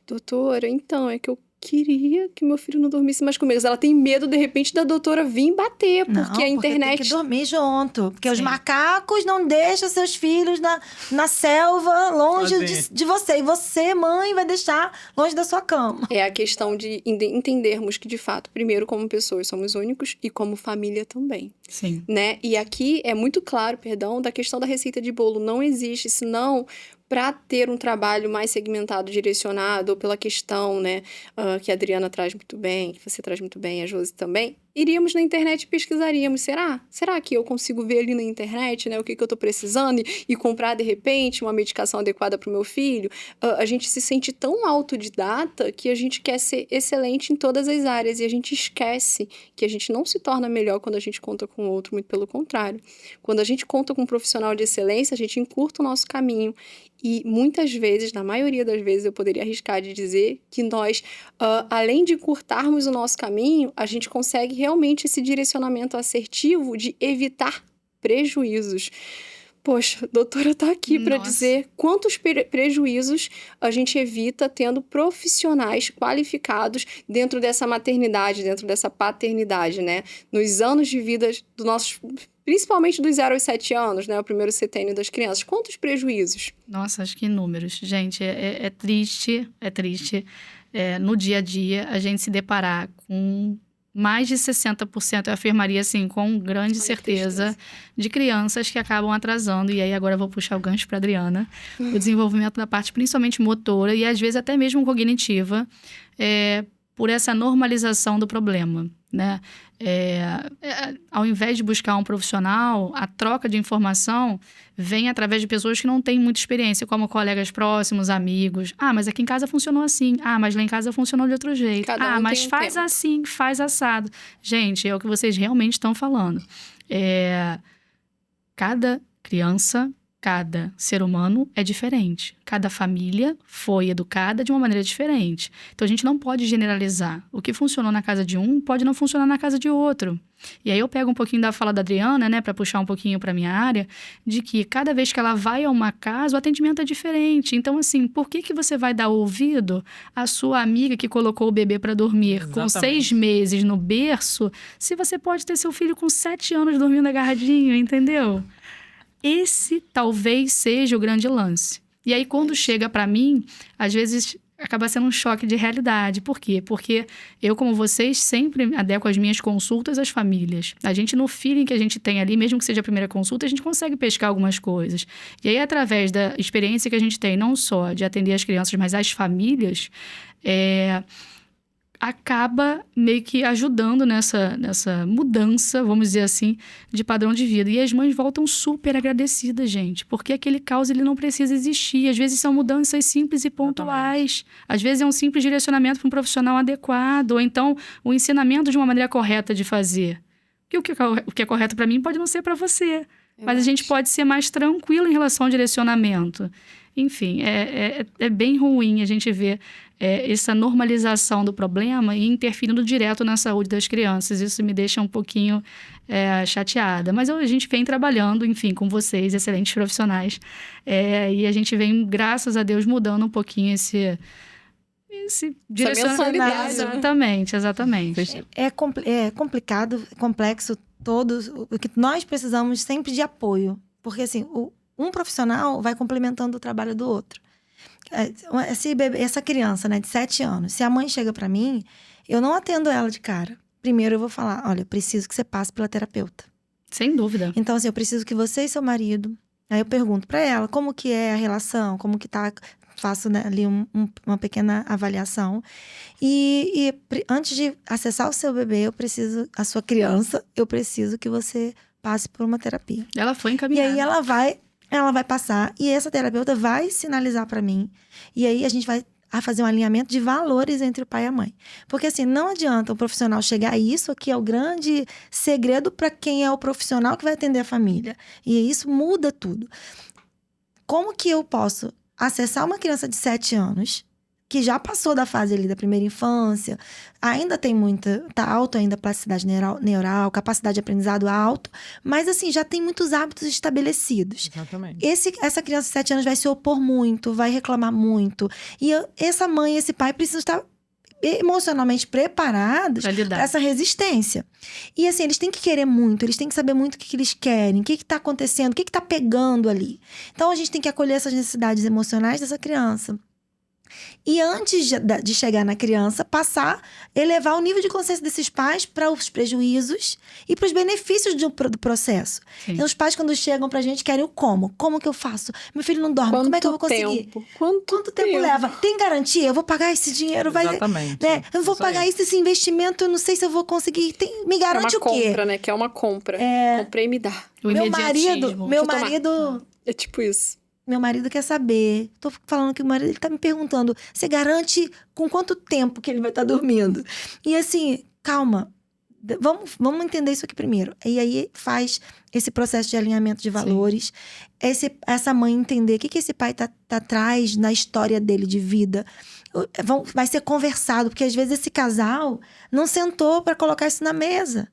doutora, então, é que eu queria que meu filho não dormisse mais comigo. Ela tem medo, de repente, da doutora vir bater, porque a internet... Tem que dormir junto. Porque os macacos não deixam seus filhos na selva, longe de você. E você, mãe, vai deixar longe da sua cama. É a questão de entendermos que, de fato, primeiro, como pessoas, somos únicos e como família também. Sim. Né? E aqui é muito claro, da questão da receita de bolo. Não existe, senão... para ter um trabalho mais segmentado, direcionado, ou pela questão, né, que a Adriana traz muito bem, que você traz muito bem, a Josi também, iríamos na internet e pesquisaríamos. Será que eu consigo ver ali na internet, né, o que eu tô precisando e comprar, de repente, uma medicação adequada para o meu filho? A gente se sente tão autodidata que a gente quer ser excelente em todas as áreas e a gente esquece que a gente não se torna melhor quando a gente conta com outro, muito pelo contrário. Quando a gente conta com um profissional de excelência, a gente encurta o nosso caminho. E muitas vezes, na maioria das vezes, eu poderia arriscar de dizer que nós, além de encurtarmos o nosso caminho, a gente consegue realmente esse direcionamento assertivo de evitar prejuízos. Poxa, a doutora está aqui para dizer quantos prejuízos a gente evita tendo profissionais qualificados dentro dessa maternidade, dentro dessa paternidade, né? Nos anos de vida dos nossos... principalmente dos 0 aos 7 anos, né? O primeiro setênio das crianças. Quantos prejuízos? Nossa, acho que inúmeros. Gente, é triste, é triste. No dia a dia, a gente se deparar com mais de 60%, eu afirmaria assim, com grande certeza, de crianças que acabam atrasando. E aí, agora eu vou puxar o gancho para a Adriana. O desenvolvimento da parte, principalmente motora e às vezes até mesmo cognitiva, por essa normalização do problema, né? Ao invés de buscar um profissional, a troca de informação vem através de pessoas que não têm muita experiência, como colegas próximos, amigos. Mas aqui em casa funcionou assim. Mas lá em casa funcionou de outro jeito. Mas faz assim, faz assado. Gente, é o que vocês realmente estão falando. Cada criança, cada ser humano é diferente. Cada família foi educada de uma maneira diferente. Então, a gente não pode generalizar. O que funcionou na casa de um pode não funcionar na casa de outro. E aí eu pego um pouquinho da fala da Adriana, né, para puxar um pouquinho para minha área, de que cada vez que ela vai a uma casa, o atendimento é diferente. Então, assim, por que você vai dar ouvido à sua amiga que colocou o bebê para dormir com 6 meses no berço, se você pode ter seu filho com 7 anos dormindo agarradinho, entendeu? Esse talvez seja o grande lance. E aí, quando chega para mim, às vezes acaba sendo um choque de realidade. Por quê? Porque eu, como vocês, sempre adequo as minhas consultas às famílias. A gente, no feeling que a gente tem ali, mesmo que seja a primeira consulta, a gente consegue pescar algumas coisas. E aí, através da experiência que a gente tem, não só de atender as crianças, mas as famílias, acaba meio que ajudando nessa mudança, vamos dizer assim, de padrão de vida. E as mães voltam super agradecidas, gente, porque aquele caos ele não precisa existir. Às vezes são mudanças simples e pontuais. Às vezes é um simples direcionamento para um profissional adequado, ou então o ensinamento de uma maneira correta de fazer. Porque o que é correto para mim pode não ser para você. Mas a gente pode ser mais tranquilo em relação ao direcionamento. Enfim, é bem ruim a gente ver essa normalização do problema e interferindo direto na saúde das crianças. Isso me deixa um pouquinho chateada. Mas a gente vem trabalhando, enfim, com vocês, excelentes profissionais. E a gente vem, graças a Deus, mudando um pouquinho esse direcionamento. Exatamente. É complicado, complexo todos, o que nós precisamos sempre de apoio. Porque, assim, um profissional vai complementando o trabalho do outro. Essa criança, né, de 7 anos, se a mãe chega pra mim, eu não atendo ela de cara. Primeiro eu vou falar, olha, eu preciso que você passe pela terapeuta. Sem dúvida. Então, assim, eu preciso que você e seu marido... Aí eu pergunto pra ela como que é a relação, como que tá... Faço, né, ali uma pequena avaliação. E antes de acessar o seu bebê, a sua criança, eu preciso que você passe por uma terapia. Ela foi E encaminhada. aí ela vai passar, e essa terapeuta vai sinalizar pra mim. E aí a gente vai fazer um alinhamento de valores entre o pai e a mãe. Porque assim, não adianta o profissional chegar a isso, aqui é o grande segredo para quem é o profissional que vai atender a família. E isso muda tudo. Como que eu posso acessar uma criança de 7 anos, que já passou da fase ali da primeira infância, ainda tem tá alto ainda a plasticidade neural, capacidade de aprendizado alto, mas assim, já tem muitos hábitos estabelecidos. Exatamente. Essa criança de 7 anos vai se opor muito, vai reclamar muito. E essa mãe e esse pai precisam estar emocionalmente preparados para essa resistência. E assim, eles têm que querer muito, eles têm que saber muito o que eles querem, o que está acontecendo, o que está pegando ali. Então, a gente tem que acolher essas necessidades emocionais dessa criança. E antes de chegar na criança, elevar o nível de consciência desses pais para os prejuízos e para os benefícios do processo. Então, os pais, quando chegam pra gente, querem o como. Como que eu faço? Meu filho não dorme, como é que eu vou conseguir? Quanto tempo leva? Tem garantia? Eu vou pagar esse dinheiro? Exatamente. Né? Eu vou pagar esse investimento, eu não sei se eu vou conseguir. Me garante o quê? É uma compra, né? Que é uma compra. Comprei e me dá. Meu marido... É tipo isso. Meu marido quer saber. Tô falando que o marido ele tá me perguntando. Você garante com quanto tempo que ele vai estar dormindo? E assim, calma. Vamos entender isso aqui primeiro. E aí faz esse processo de alinhamento de valores. Essa mãe entender o que esse pai tá atrás na história dele de vida. Vai ser conversado. Porque às vezes esse casal não sentou para colocar isso na mesa.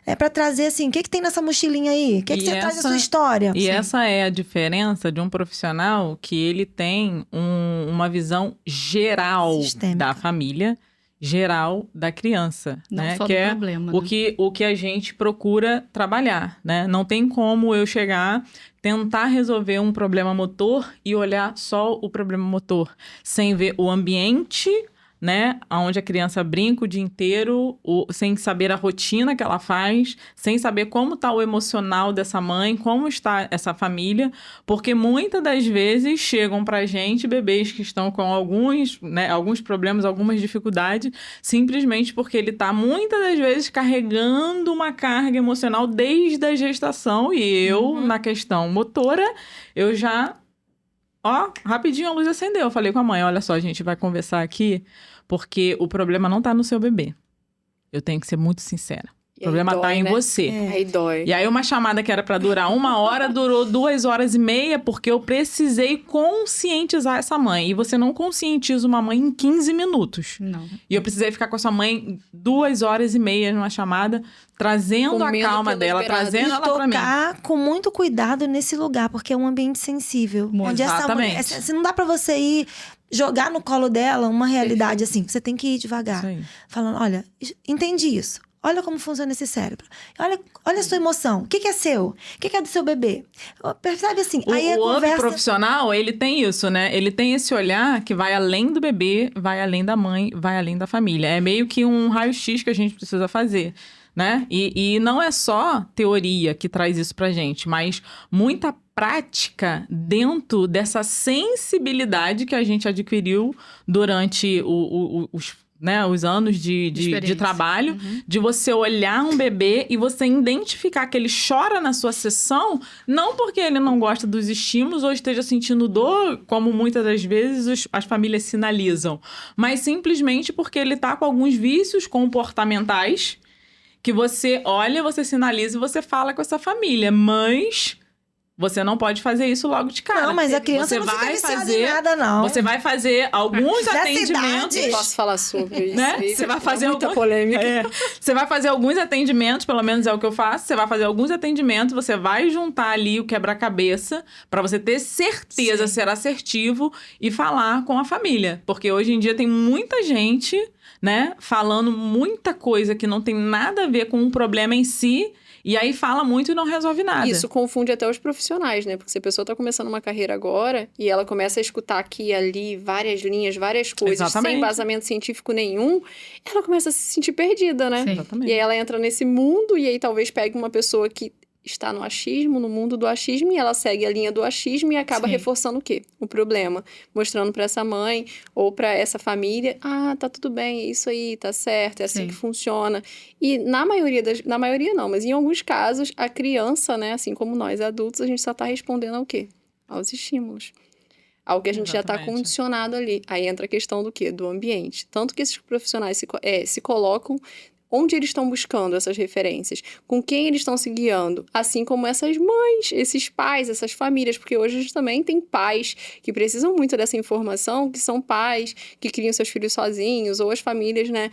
É para trazer assim, o que tem nessa mochilinha aí? O que você traz da sua história? E essa é a diferença de um profissional que ele tem uma visão geral sistêmica da família, geral da criança, não né? só que do é problema, o que a gente procura trabalhar, né? Não tem como eu chegar, tentar resolver um problema motor e olhar só o problema motor, sem ver o ambiente, né, onde a criança brinca o dia inteiro, sem saber a rotina que ela faz, sem saber como está o emocional dessa mãe, como está essa família, porque muitas das vezes chegam pra gente bebês que estão com alguns problemas, algumas dificuldades, simplesmente porque ele está muitas das vezes carregando uma carga emocional desde a gestação, e eu, na questão motora, eu já... rapidinho a luz acendeu. Eu falei com a mãe, olha só, a gente vai conversar aqui, porque o problema não tá no seu bebê. Eu tenho que ser muito sincera. O problema tá em você. Aí dói. E aí uma chamada que era pra durar 1 hora, durou 2 horas e meia, porque eu precisei conscientizar essa mãe. E você não conscientiza uma mãe em 15 minutos. Não. E eu precisei ficar com essa mãe 2 horas e meia numa chamada, trazendo a calma dela, trazendo ela pra mim. Tocar com muito cuidado nesse lugar, porque é um ambiente sensível. Onde Exatamente. essa mulher, não dá pra você ir jogar no colo dela uma realidade assim. Você tem que ir devagar. Isso aí. Falando, olha, entendi isso. Olha como funciona esse cérebro. Olha a sua emoção. O que é seu? O que é do seu bebê? Percebe assim? Aí O up profissional, ele tem isso, né? Ele tem esse olhar que vai além do bebê, vai além da mãe, vai além da família. É meio que um raio-x que a gente precisa fazer, né? E não é só teoria que traz isso pra gente, mas muita prática dentro dessa sensibilidade que a gente adquiriu durante os anos de trabalho, de você olhar um bebê e você identificar que ele chora na sua sessão, não porque ele não gosta dos estímulos ou esteja sentindo dor, como muitas das vezes as famílias sinalizam, mas simplesmente porque ele tá com alguns vícios comportamentais que você olha, você sinaliza e você fala com essa família, mas... Você não pode fazer isso logo de cara. Não, mas a criança não fica viciada em nada, não. Você vai fazer alguns atendimentos. Não posso falar sobre isso. Né? Você vai fazer muita polêmica. Você vai fazer alguns atendimentos, pelo menos é o que eu faço. Você vai fazer alguns atendimentos, você vai juntar ali o quebra-cabeça para você ter certeza, ser assertivo e falar com a família. Porque hoje em dia tem muita gente, né, falando muita coisa que não tem nada a ver com o problema em si. E aí fala muito e não resolve nada. Isso confunde até os profissionais, né? Porque se a pessoa tá começando uma carreira agora e ela começa a escutar aqui e ali várias linhas, várias coisas, Exatamente. sem embasamento científico nenhum, ela começa a se sentir perdida, né? Sim. Exatamente. E aí ela entra nesse mundo e aí talvez pegue uma pessoa que está no achismo, no mundo do achismo, e ela segue a linha do achismo e acaba Sim. reforçando o quê? O problema. Mostrando para essa mãe ou para essa família, tá tudo bem, é isso aí, tá certo, é assim Sim. que funciona. E na maioria não, mas em alguns casos, a criança, né, assim como nós adultos, a gente só tá respondendo ao quê? Aos estímulos. Ao que a gente já está Exatamente. condicionado ali. Aí entra a questão do quê? Do ambiente. Tanto que esses profissionais se colocam onde eles estão buscando essas referências, com quem eles estão se guiando, assim como essas mães, esses pais, essas famílias, porque hoje a gente também tem pais que precisam muito dessa informação, que são pais que criam seus filhos sozinhos, ou as famílias, né,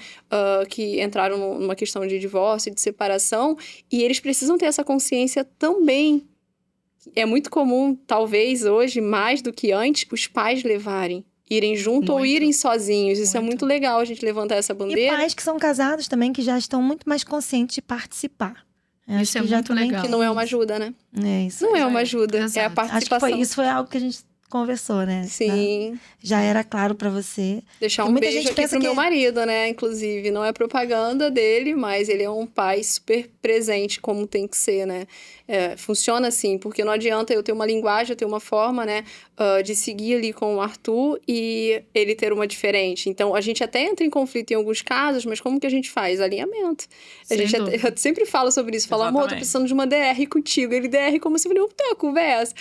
que entraram numa questão de divórcio, de separação, e eles precisam ter essa consciência também. É muito comum, talvez hoje, mais do que antes, os pais irem junto ou Muito. irem sozinhos. Isso é Muito. muito legal, a gente levantar essa E bandeira. pais que são casados também, que já estão muito mais conscientes de participar. Eu Isso acho é que já muito também legal. Que não é uma ajuda, né? É isso. Não é já uma é. ajuda, é a Exato. Acho que participação. isso foi algo que a gente conversou, né? Sim, Já era claro pra você. deixar E um muita beijo gente aqui pensa pro que meu é- marido, né? Inclusive, não é propaganda dele, mas ele é um pai super presente, como tem que ser, né? Funciona assim, porque não adianta eu ter uma linguagem, eu ter uma forma, né? De seguir ali com o Arthur e ele ter uma diferente. Então, a gente até entra em conflito em alguns casos, mas como que a gente faz? Alinhamento. Sem dúvida. Eu sempre falo sobre isso. Falo, amor, tô Exatamente. precisando de uma DR contigo. Ele DR como se eu falei, não tem uma conversa.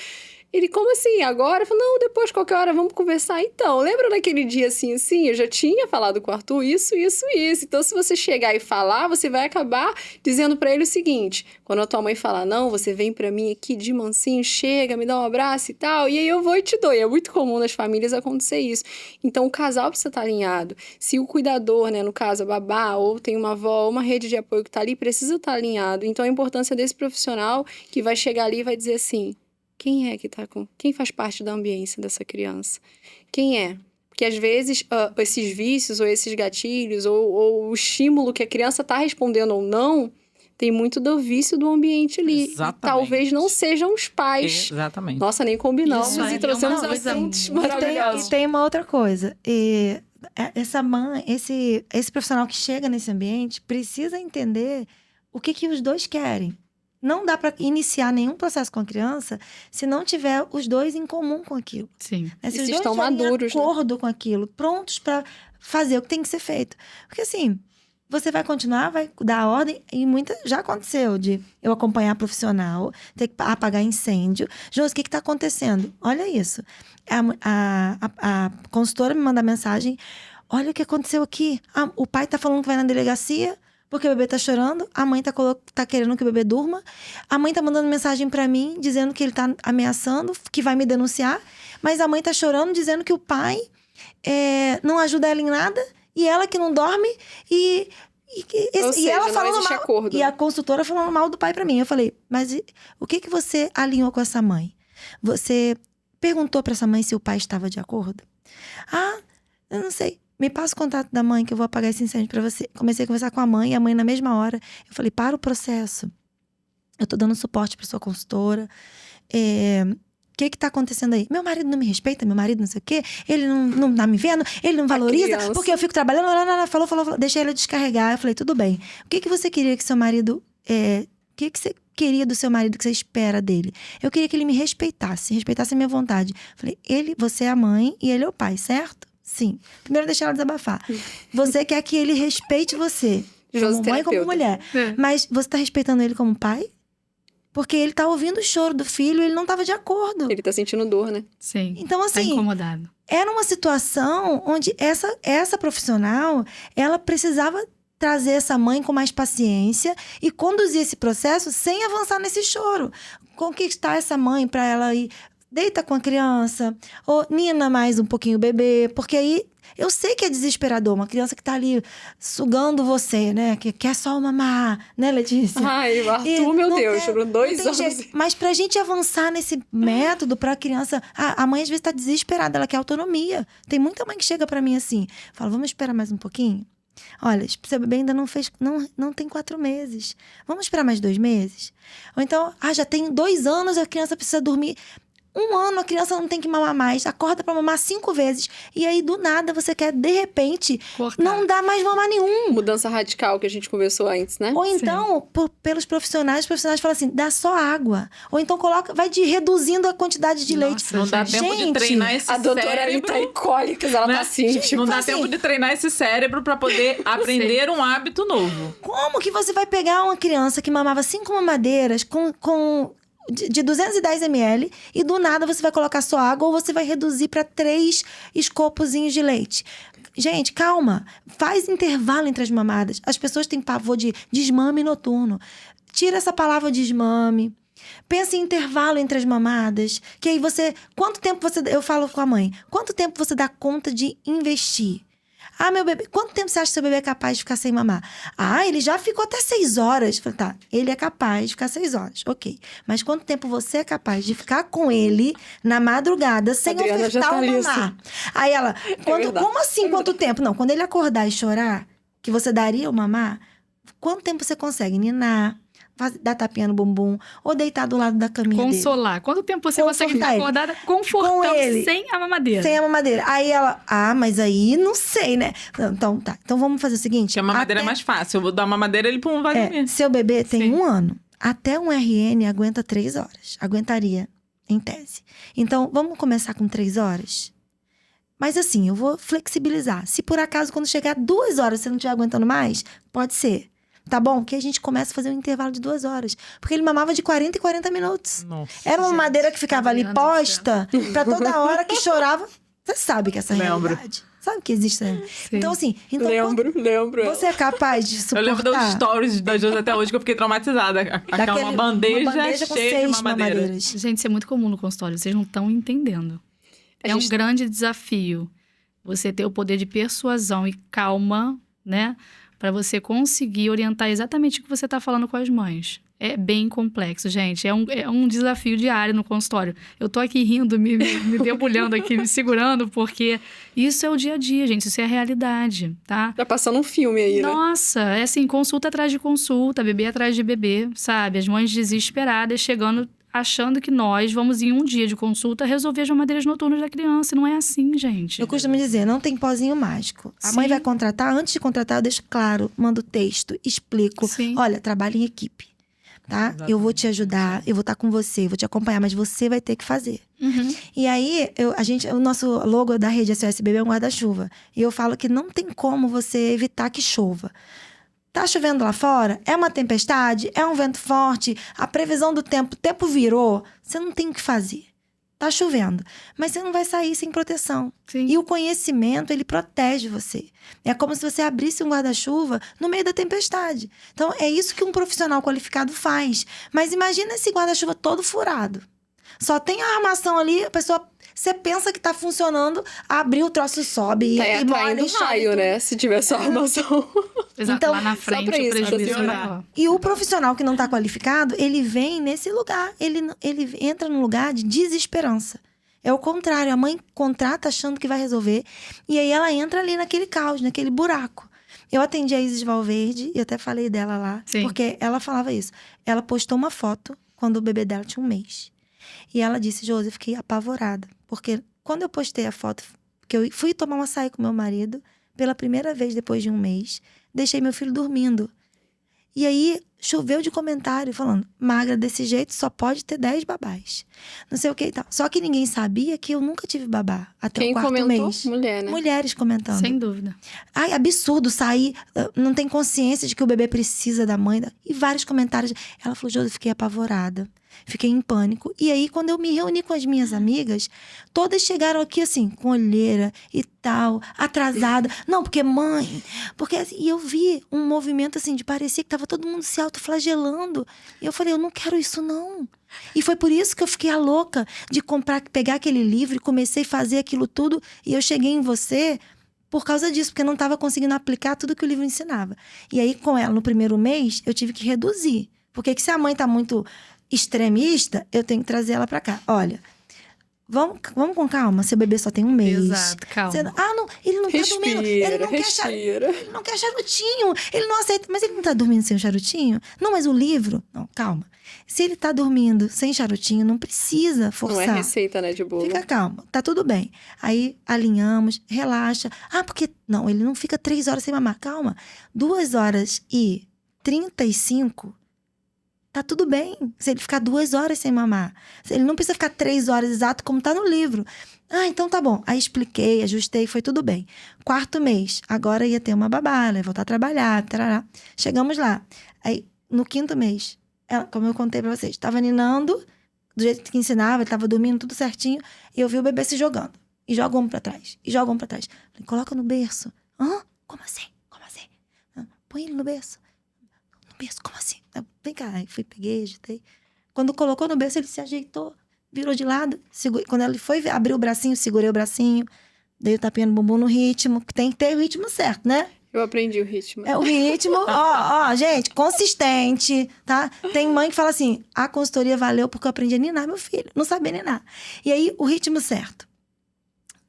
Ele, como assim? Agora? Eu falei, não, depois, qualquer hora, vamos conversar. Então, lembra daquele dia assim, assim? Eu já tinha falado com o Arthur isso. Então, se você chegar e falar, você vai acabar dizendo pra ele o seguinte. Quando a tua mãe falar, não, você vem pra mim aqui de mansinho, chega, me dá um abraço e tal. E aí eu vou e te dou. E é muito comum nas famílias acontecer isso. Então, o casal precisa estar alinhado. Se o cuidador, né, no caso, a babá, ou tem uma avó, ou uma rede de apoio que tá ali, precisa estar alinhado. Então, a importância desse profissional que vai chegar ali e vai dizer assim, quem é que tá com... Quem faz parte da ambiência dessa criança? Quem é? Porque, às vezes, esses vícios ou esses gatilhos ou o estímulo que a criança tá respondendo ou não, tem muito do vício do ambiente ali. Exatamente. E talvez não sejam os pais. Exatamente. Nossa, nem combinamos Isso aí e é trouxemos uma coisa assuntos muito maravilhosos. E tem uma outra coisa. Essa mãe, esse profissional que chega nesse ambiente precisa entender o que os dois querem. Não dá para iniciar nenhum processo com a criança se não tiver os dois em comum com aquilo. Sim. Né? E Se se os dois estão estiverem maduros, em acordo com aquilo, prontos para fazer o que tem que ser feito. Porque assim, você vai continuar, vai dar a ordem, e já aconteceu de eu acompanhar profissional, ter que apagar incêndio. Josi, o que está acontecendo? Olha isso. A consultora me manda mensagem, olha o que aconteceu aqui. O pai está falando que vai na delegacia, porque o bebê tá chorando, a mãe tá querendo que o bebê durma, a mãe tá mandando mensagem pra mim, dizendo que ele tá ameaçando, que vai me denunciar, mas a mãe tá chorando, dizendo que o pai não ajuda ela em nada, e ela que não dorme, Ou seja, ela não falando existe mal, acordo. e a consultora falando mal do pai pra mim. Eu falei, mas o que você alinhou com essa mãe? Você perguntou pra essa mãe se o pai estava de acordo? Eu não sei. Me passa o contato da mãe que eu vou apagar esse incêndio pra você. Comecei a conversar com a mãe, e a mãe na mesma hora. Eu falei, para o processo. Eu tô dando suporte pra sua consultora. O que tá acontecendo aí? Meu marido não me respeita, meu marido não sei o quê. Ele não tá me vendo, ele não valoriza. criança. Porque eu fico trabalhando, falou. Deixei ele descarregar. Eu falei, tudo bem. O que você queria que seu marido... O que você queria do seu marido, que você espera dele? Eu queria que ele me respeitasse a minha vontade. Eu falei, você é a mãe e ele é o pai, certo? Sim. Primeiro deixar ela desabafar. Você quer que ele respeite você, como mãe e como mulher. Mas você tá respeitando ele como pai? Porque ele tá ouvindo o choro do filho e ele não tava de acordo. Ele tá sentindo dor, né? Sim. Então, Tá assim, incomodado. era uma situação onde essa profissional, ela precisava trazer essa mãe com mais paciência e conduzir esse processo sem avançar nesse choro. Conquistar essa mãe para ela ir... Deita com a criança, ou nina mais um pouquinho o bebê, porque aí eu sei que é desesperador, uma criança que tá ali sugando você, né? Que quer só mamar, né, Letícia? Ai, o Arthur, E meu não Deus, tem- por 2 não tem anos. jeito. Mas pra gente avançar nesse método pra criança... A mãe às vezes tá desesperada, ela quer autonomia. Tem muita mãe que chega pra mim assim, fala, vamos esperar mais um pouquinho? Olha, seu bebê ainda não tem 4 meses. Vamos esperar mais 2 meses? Ou então, já tem 2 anos, a criança precisa dormir. 1 ano, a criança não tem que mamar mais. Acorda pra mamar 5 vezes. E aí, do nada, você quer, de repente, Cortar. não dá mais mamar nenhum. Mudança radical que a gente conversou antes, né? Ou então, pelos profissionais, os profissionais falam assim, dá só água. Ou então vai reduzindo a quantidade de leite. Nossa, Não dá tempo de treinar esse A doutora ali cérebro. tá em cólicas, ela tá assim, Não tipo... dá assim. tempo de treinar esse cérebro pra poder aprender um hábito novo. Como que você vai pegar uma criança que mamava 5 mamadeiras de 210 ml e do nada você vai colocar só água ou você vai reduzir para 3 escopozinhos de leite? Gente, calma. Faz intervalo entre as mamadas. As pessoas têm pavor de desmame noturno. Tira essa palavra desmame. Pensa em intervalo entre as mamadas. Que aí quanto tempo eu falo com a mãe, quanto tempo você dá conta de investir? Meu bebê, quanto tempo você acha que seu bebê é capaz de ficar sem mamar? Ele já ficou até 6 horas. Falei, tá, ele é capaz de ficar 6 horas, ok. Mas quanto tempo você é capaz de ficar com ele na madrugada sem Adriana já ofertar tá o ali, mamar? assim. Aí ela, verdade. como assim quanto tempo? Não, quando ele acordar e chorar, que você daria o mamar, quanto tempo você consegue ninar, dar tapinha no bumbum, ou deitar do lado da caminha dele? Consolar. Quanto tempo você consegue Confortar ficar ele. acordada Com confortável ele. sem a mamadeira? Sem a mamadeira. Aí ela, mas aí não sei, né? Não, então tá. Então vamos fazer o seguinte. Porque a mamadeira é mais fácil. Eu vou dar uma mamadeira, ele vai dormir. Seu bebê tem Sim. 1 ano. Até um RN aguenta 3 horas. Aguentaria, em tese. Então, vamos começar com 3 horas? Mas assim, eu vou flexibilizar. Se por acaso, quando chegar 2 horas, você não estiver aguentando mais, pode ser. Tá bom? Que a gente começa a fazer um intervalo de 2 horas. Porque ele mamava de 40 em 40 minutos. Nossa. Era uma madeira que ficava ali Adriana do posta pra toda hora que chorava. Você sabe que essa é a Lembro. realidade. Sabe que existe. Então, assim, Lembro. você é capaz de Eu suportar. lembro dos stories da Josi até hoje que eu fiquei traumatizada. Aquela uma bandeja com cheia de 6 mamadeira. mamadeiras. Gente, isso é muito comum no consultório. Vocês não estão entendendo. É um grande desafio você ter o poder de persuasão e calma, né? Para você conseguir orientar exatamente o que você está falando com as mães. É bem complexo, gente. É um desafio diário no consultório. Eu tô aqui rindo, me debulhando aqui, me segurando, porque isso é o dia a dia, gente. Isso é a realidade, tá? Tá passando um filme aí, né? Nossa, é assim, consulta atrás de consulta, bebê atrás de bebê, sabe? As mães desesperadas chegando, achando que nós vamos, em um dia de consulta, resolver as mamadeiras noturnas da criança. Não é assim, gente. Eu costumo dizer, não tem pozinho mágico. A mãe Sim. vai contratar, antes de contratar, eu deixo claro, mando texto, explico. Sim. Olha, trabalho em equipe, tá? Eu vou te ajudar, eu vou estar com você, vou te acompanhar, mas você vai ter que fazer. Uhum. E aí, o nosso logo da rede SOS Bebê é um guarda-chuva. E eu falo que não tem como você evitar que chova. Tá chovendo lá fora? É uma tempestade? É um vento forte? A previsão do tempo, o tempo virou? Você não tem o que fazer. Tá chovendo. Mas você não vai sair sem proteção. Sim. E o conhecimento, ele protege você. É como se você abrisse um guarda-chuva no meio da tempestade. Então, é isso que um profissional qualificado faz. Mas imagina esse guarda-chuva todo furado. Só tem a armação ali, a pessoa... Você pensa que tá funcionando, abriu, o troço sobe Tá e molha atraindo e chove raio, tudo. né? Se tiver só armação. Exato, Então, lá na só frente pra o isso, prejuízo pra é piorar. maior. E o profissional que não está qualificado, ele vem nesse lugar. Ele entra num lugar de desesperança. É o contrário. A mãe contrata achando que vai resolver. E aí ela entra ali naquele caos, naquele buraco. Eu atendi a Isis Valverde e até falei dela lá. Sim. Porque ela falava isso. Ela postou uma foto quando o bebê dela tinha 1 mês. E ela disse, Josi, eu fiquei apavorada. Porque quando eu postei a foto, que eu fui tomar um açaí com meu marido, pela primeira vez depois de 1 mês, deixei meu filho dormindo. E aí, choveu de comentário falando, magra desse jeito só pode ter 10 babás. Não sei o que e tal. Só que ninguém sabia que eu nunca tive babá até Quem o 4º comentou? mês. Mulher, né? Mulheres comentando. Sem dúvida. Ai, absurdo sair, não tem consciência de que o bebê precisa da mãe. E vários comentários. Ela falou, Josi, eu fiquei apavorada. Fiquei em pânico. E aí, quando eu me reuni com as minhas amigas, todas chegaram aqui assim, com olheira e tal, atrasada. Não, porque mãe... Porque, assim, e eu vi um movimento assim, de parecer que tava todo mundo se autoflagelando. E eu falei, eu não quero isso não. E foi por isso que eu fiquei a louca de pegar aquele livro e comecei a fazer aquilo tudo. E eu cheguei em você por causa disso, porque eu não estava conseguindo aplicar tudo que o livro ensinava. E aí, com ela, no 1º mês, eu tive que reduzir. Porque se a mãe tá muito extremista, eu tenho que trazer ela para cá. Olha, Vamos com calma, seu bebê só tem um mês. Exato, calma. Não, ele não tá dormindo. Ele não quer charutinho. Ele não aceita. Mas ele não tá dormindo sem o charutinho? Não, mas o livro... Não, calma. Se ele tá dormindo sem charutinho, não precisa forçar. Não é receita, né, de bolo. Fica calma, tá tudo bem. Aí alinhamos, relaxa. Porque... Não, ele não fica 3 horas sem mamar. Calma. 2h35... Tá tudo bem se ele ficar 2 horas sem mamar. Ele não precisa ficar 3 horas exato como tá no livro. Então tá bom. Aí expliquei, ajustei, foi tudo bem. 4º mês, agora ia ter uma babá, ela ia voltar a trabalhar, tarará. Chegamos lá. Aí, no 5º mês, ela, como eu contei pra vocês, tava ninando, do jeito que ensinava, ele tava dormindo tudo certinho, e eu vi o bebê se jogando. E joga um pra trás, e joga um pra trás. Falei, coloca no berço. Como assim? Como assim? Põe ele no berço. Berço, como assim? Vem cá. Aí fui, peguei, agitei. Quando colocou no berço, ele se ajeitou, virou de lado. Quando ele foi abrir o bracinho, segurei o bracinho, dei o tapinha no bumbum no ritmo, que tem que ter o ritmo certo, né? Eu aprendi o ritmo. É o ritmo, gente, consistente, tá? Tem mãe que fala assim, a consultoria valeu porque eu aprendi a ninar meu filho, não sabia ninar. E aí, o ritmo certo.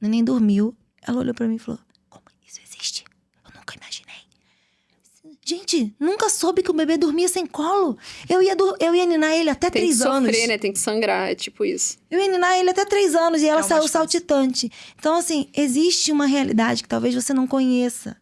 O neném dormiu, ela olhou pra mim e falou, como isso existe? Eu nunca imaginei. Gente, nunca soube que o bebê dormia sem colo. Eu ia ninar ele até 3 anos. Tem que sofrer, né? Tem que sangrar, é tipo isso. Eu ia ninar ele até 3 anos e ela saiu saltitante. Então, assim, existe uma realidade que talvez você não conheça.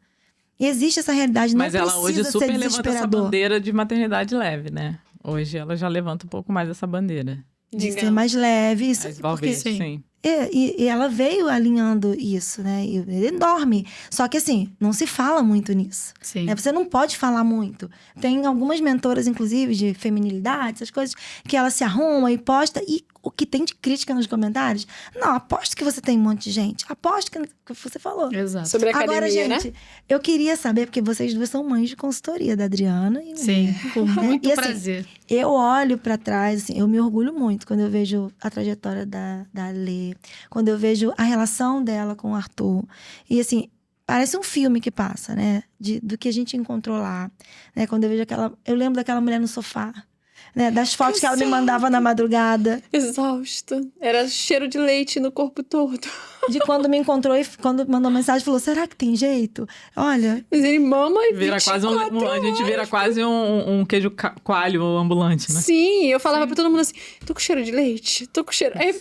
E existe essa realidade, não precisa ser desesperador. Mas ela hoje super levanta essa bandeira de maternidade leve, né? Hoje ela já levanta um pouco mais essa bandeira. De ser mais leve. Isso, porque, sim. E ela veio alinhando isso, né? E ele dorme. Só que, assim, não se fala muito nisso. Sim. Né? Você não pode falar muito. Tem algumas mentoras, inclusive, de feminilidade, essas coisas, que ela se arruma e posta. E o que tem de crítica nos comentários? Não, aposto que você tem um monte de gente. Aposto que você falou. Exato. Sobre a academia, Agora, gente, né? eu queria saber, porque vocês duas são mães de consultoria, da Adriana. Sim, com muito E, assim, prazer. Eu olho pra trás, assim, eu me orgulho muito quando eu vejo a trajetória da Lê, quando eu vejo a relação dela com o Arthur. E, assim, parece um filme que passa, né? Do que a gente encontrou lá. Né? Quando eu vejo eu lembro daquela mulher no sofá. Né, das fotos que ela me mandava na madrugada. Exausta. Era cheiro de leite no corpo todo. De quando me encontrou e quando mandou mensagem, falou, será que tem jeito? Olha... Mas ele mama e vira quase a gente vira quase um queijo coalho ambulante, né? Sim, eu falava pra todo mundo assim, tô com cheiro de leite, tô com cheiro... Aí,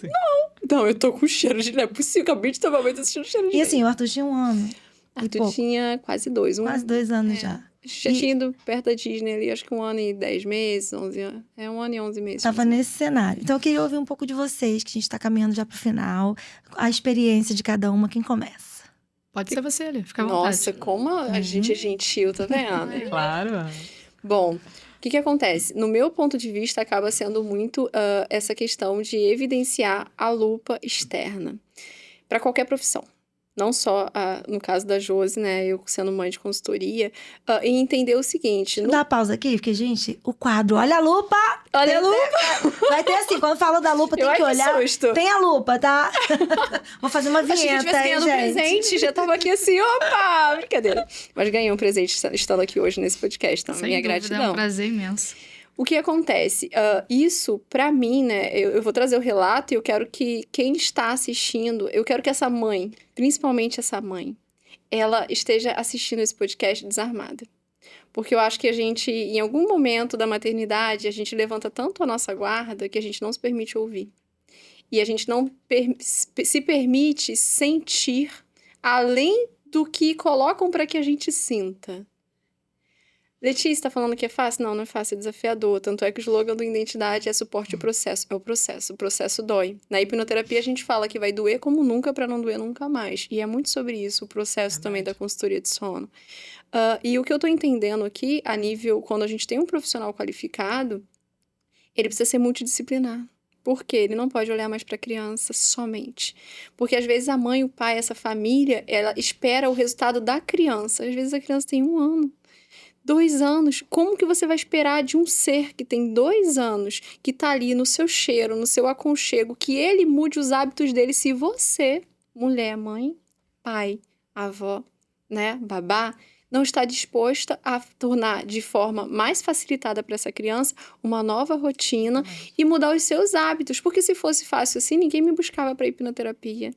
não, eu tô com cheiro de leite, não é possível, acabei de tomar banho, tô sentindo cheiro de leite. E assim, o Arthur tinha 1 ano. Arthur tinha quase 2. Quase 2 anos já. Já tinha ido perto da Disney ali, acho que 1 ano e 10 meses, 11 anos. 1 ano e 11 meses. Tava nesse cenário. Então, eu queria ouvir um pouco de vocês, que a gente tá caminhando já pro final. A experiência de cada uma, quem começa? Pode ser você, Lê. Fica à vontade. Nossa, como a gente é gentil, tá vendo? Claro. Bom, o que acontece? No meu ponto de vista, acaba sendo muito essa questão de evidenciar a lupa externa para qualquer profissão. Não só, no caso da Josi, né, eu sendo mãe de consultoria, e entender o seguinte... Dá uma pausa aqui, porque, gente, o quadro, olha a lupa! Olha a lupa! Vai ter assim, quando falou da lupa, tem que olhar. Susto. Tem a lupa, tá? Vou fazer uma vinheta, Achei que a gente tivesse ganhando gente. presente, já tava aqui assim, opa! Brincadeira. Mas ganhei um presente estando aqui hoje nesse podcast, então, Sem minha dúvida, gratidão. É um prazer imenso. O que acontece? Isso, pra mim, né? Eu vou trazer o relato e eu quero que quem está assistindo, eu quero que essa mãe, principalmente essa mãe, ela esteja assistindo esse podcast desarmada. Porque eu acho que a gente, em algum momento da maternidade, a gente levanta tanto a nossa guarda que a gente não se permite ouvir. E a gente não se permite sentir além do que colocam para que a gente sinta. Letícia tá falando que é fácil? Não, não é fácil, é desafiador. Tanto é que o slogan do Identidade é suporte ao processo. É o processo dói. Na hipnoterapia a gente fala que vai doer como nunca para não doer nunca mais. E é muito sobre isso, o processo também da consultoria de sono. E o que eu tô entendendo aqui, a nível, quando a gente tem um profissional qualificado, ele precisa ser multidisciplinar. Por quê? Ele não pode olhar mais para a criança somente. Porque às vezes a mãe, o pai, essa família, ela espera o resultado da criança. Às vezes a criança tem 1 ano. 2 anos, como que você vai esperar de um ser que tem 2 anos, que tá ali no seu cheiro, no seu aconchego, que ele mude os hábitos dele se você, mulher, mãe, pai, avó, né, babá, não está disposta a tornar de forma mais facilitada para essa criança uma nova rotina e mudar os seus hábitos. Porque se fosse fácil assim, ninguém me buscava para hipnoterapia.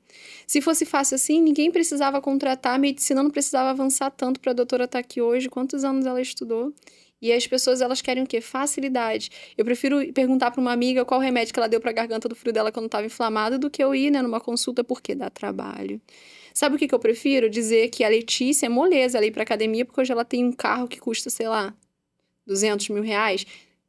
Se fosse fácil assim, ninguém precisava contratar, a medicina não precisava avançar tanto para a doutora estar aqui hoje. Quantos anos ela estudou? E as pessoas, elas querem o quê? Facilidade. Eu prefiro perguntar para uma amiga qual remédio que ela deu para a garganta do frio dela quando estava inflamada do que eu ir, né, numa consulta, porque dá trabalho. Sabe o que eu prefiro? Dizer que a Letícia é moleza ela ir pra academia porque hoje ela tem um carro que custa, sei lá, 200 mil reais.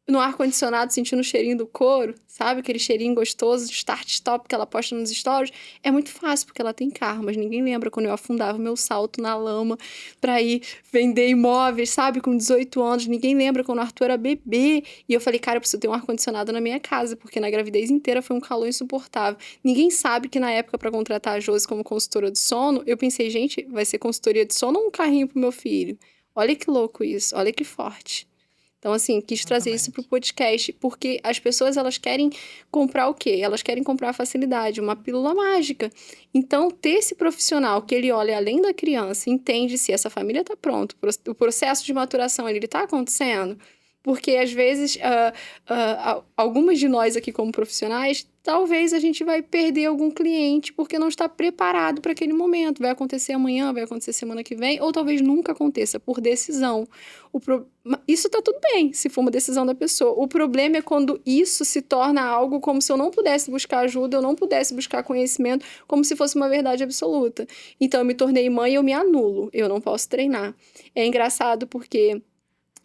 No ar-condicionado, sentindo o cheirinho do couro, sabe? Aquele cheirinho gostoso de start-stop que ela posta nos stories. É muito fácil porque ela tem carro, mas ninguém lembra quando eu afundava o meu salto na lama pra ir vender imóveis, sabe? Com 18 anos. Ninguém lembra quando o Arthur era bebê. E eu falei, cara, eu preciso ter um ar-condicionado na minha casa, porque na gravidez inteira foi um calor insuportável. Ninguém sabe que na época, pra contratar a Josi como consultora de sono, eu pensei, gente, vai ser consultoria de sono ou um carrinho pro meu filho? Olha que louco isso, olha que forte. Então, assim, quis trazer isso pro podcast, porque as pessoas, elas querem comprar o quê? Elas querem comprar a facilidade, uma pílula mágica. Então, ter esse profissional que ele olha além da criança, entende se essa família tá pronta, o processo de maturação, ele tá acontecendo, porque, às vezes, algumas de nós aqui como profissionais, talvez a gente vai perder algum cliente porque não está preparado para aquele momento. Vai acontecer amanhã, vai acontecer semana que vem, ou talvez nunca aconteça, por decisão. Isso tá tudo bem, se for uma decisão da pessoa. O problema é quando isso se torna algo como se eu não pudesse buscar ajuda, eu não pudesse buscar conhecimento, como se fosse uma verdade absoluta. Então, eu me tornei mãe e eu me anulo. Eu não posso treinar. É engraçado porque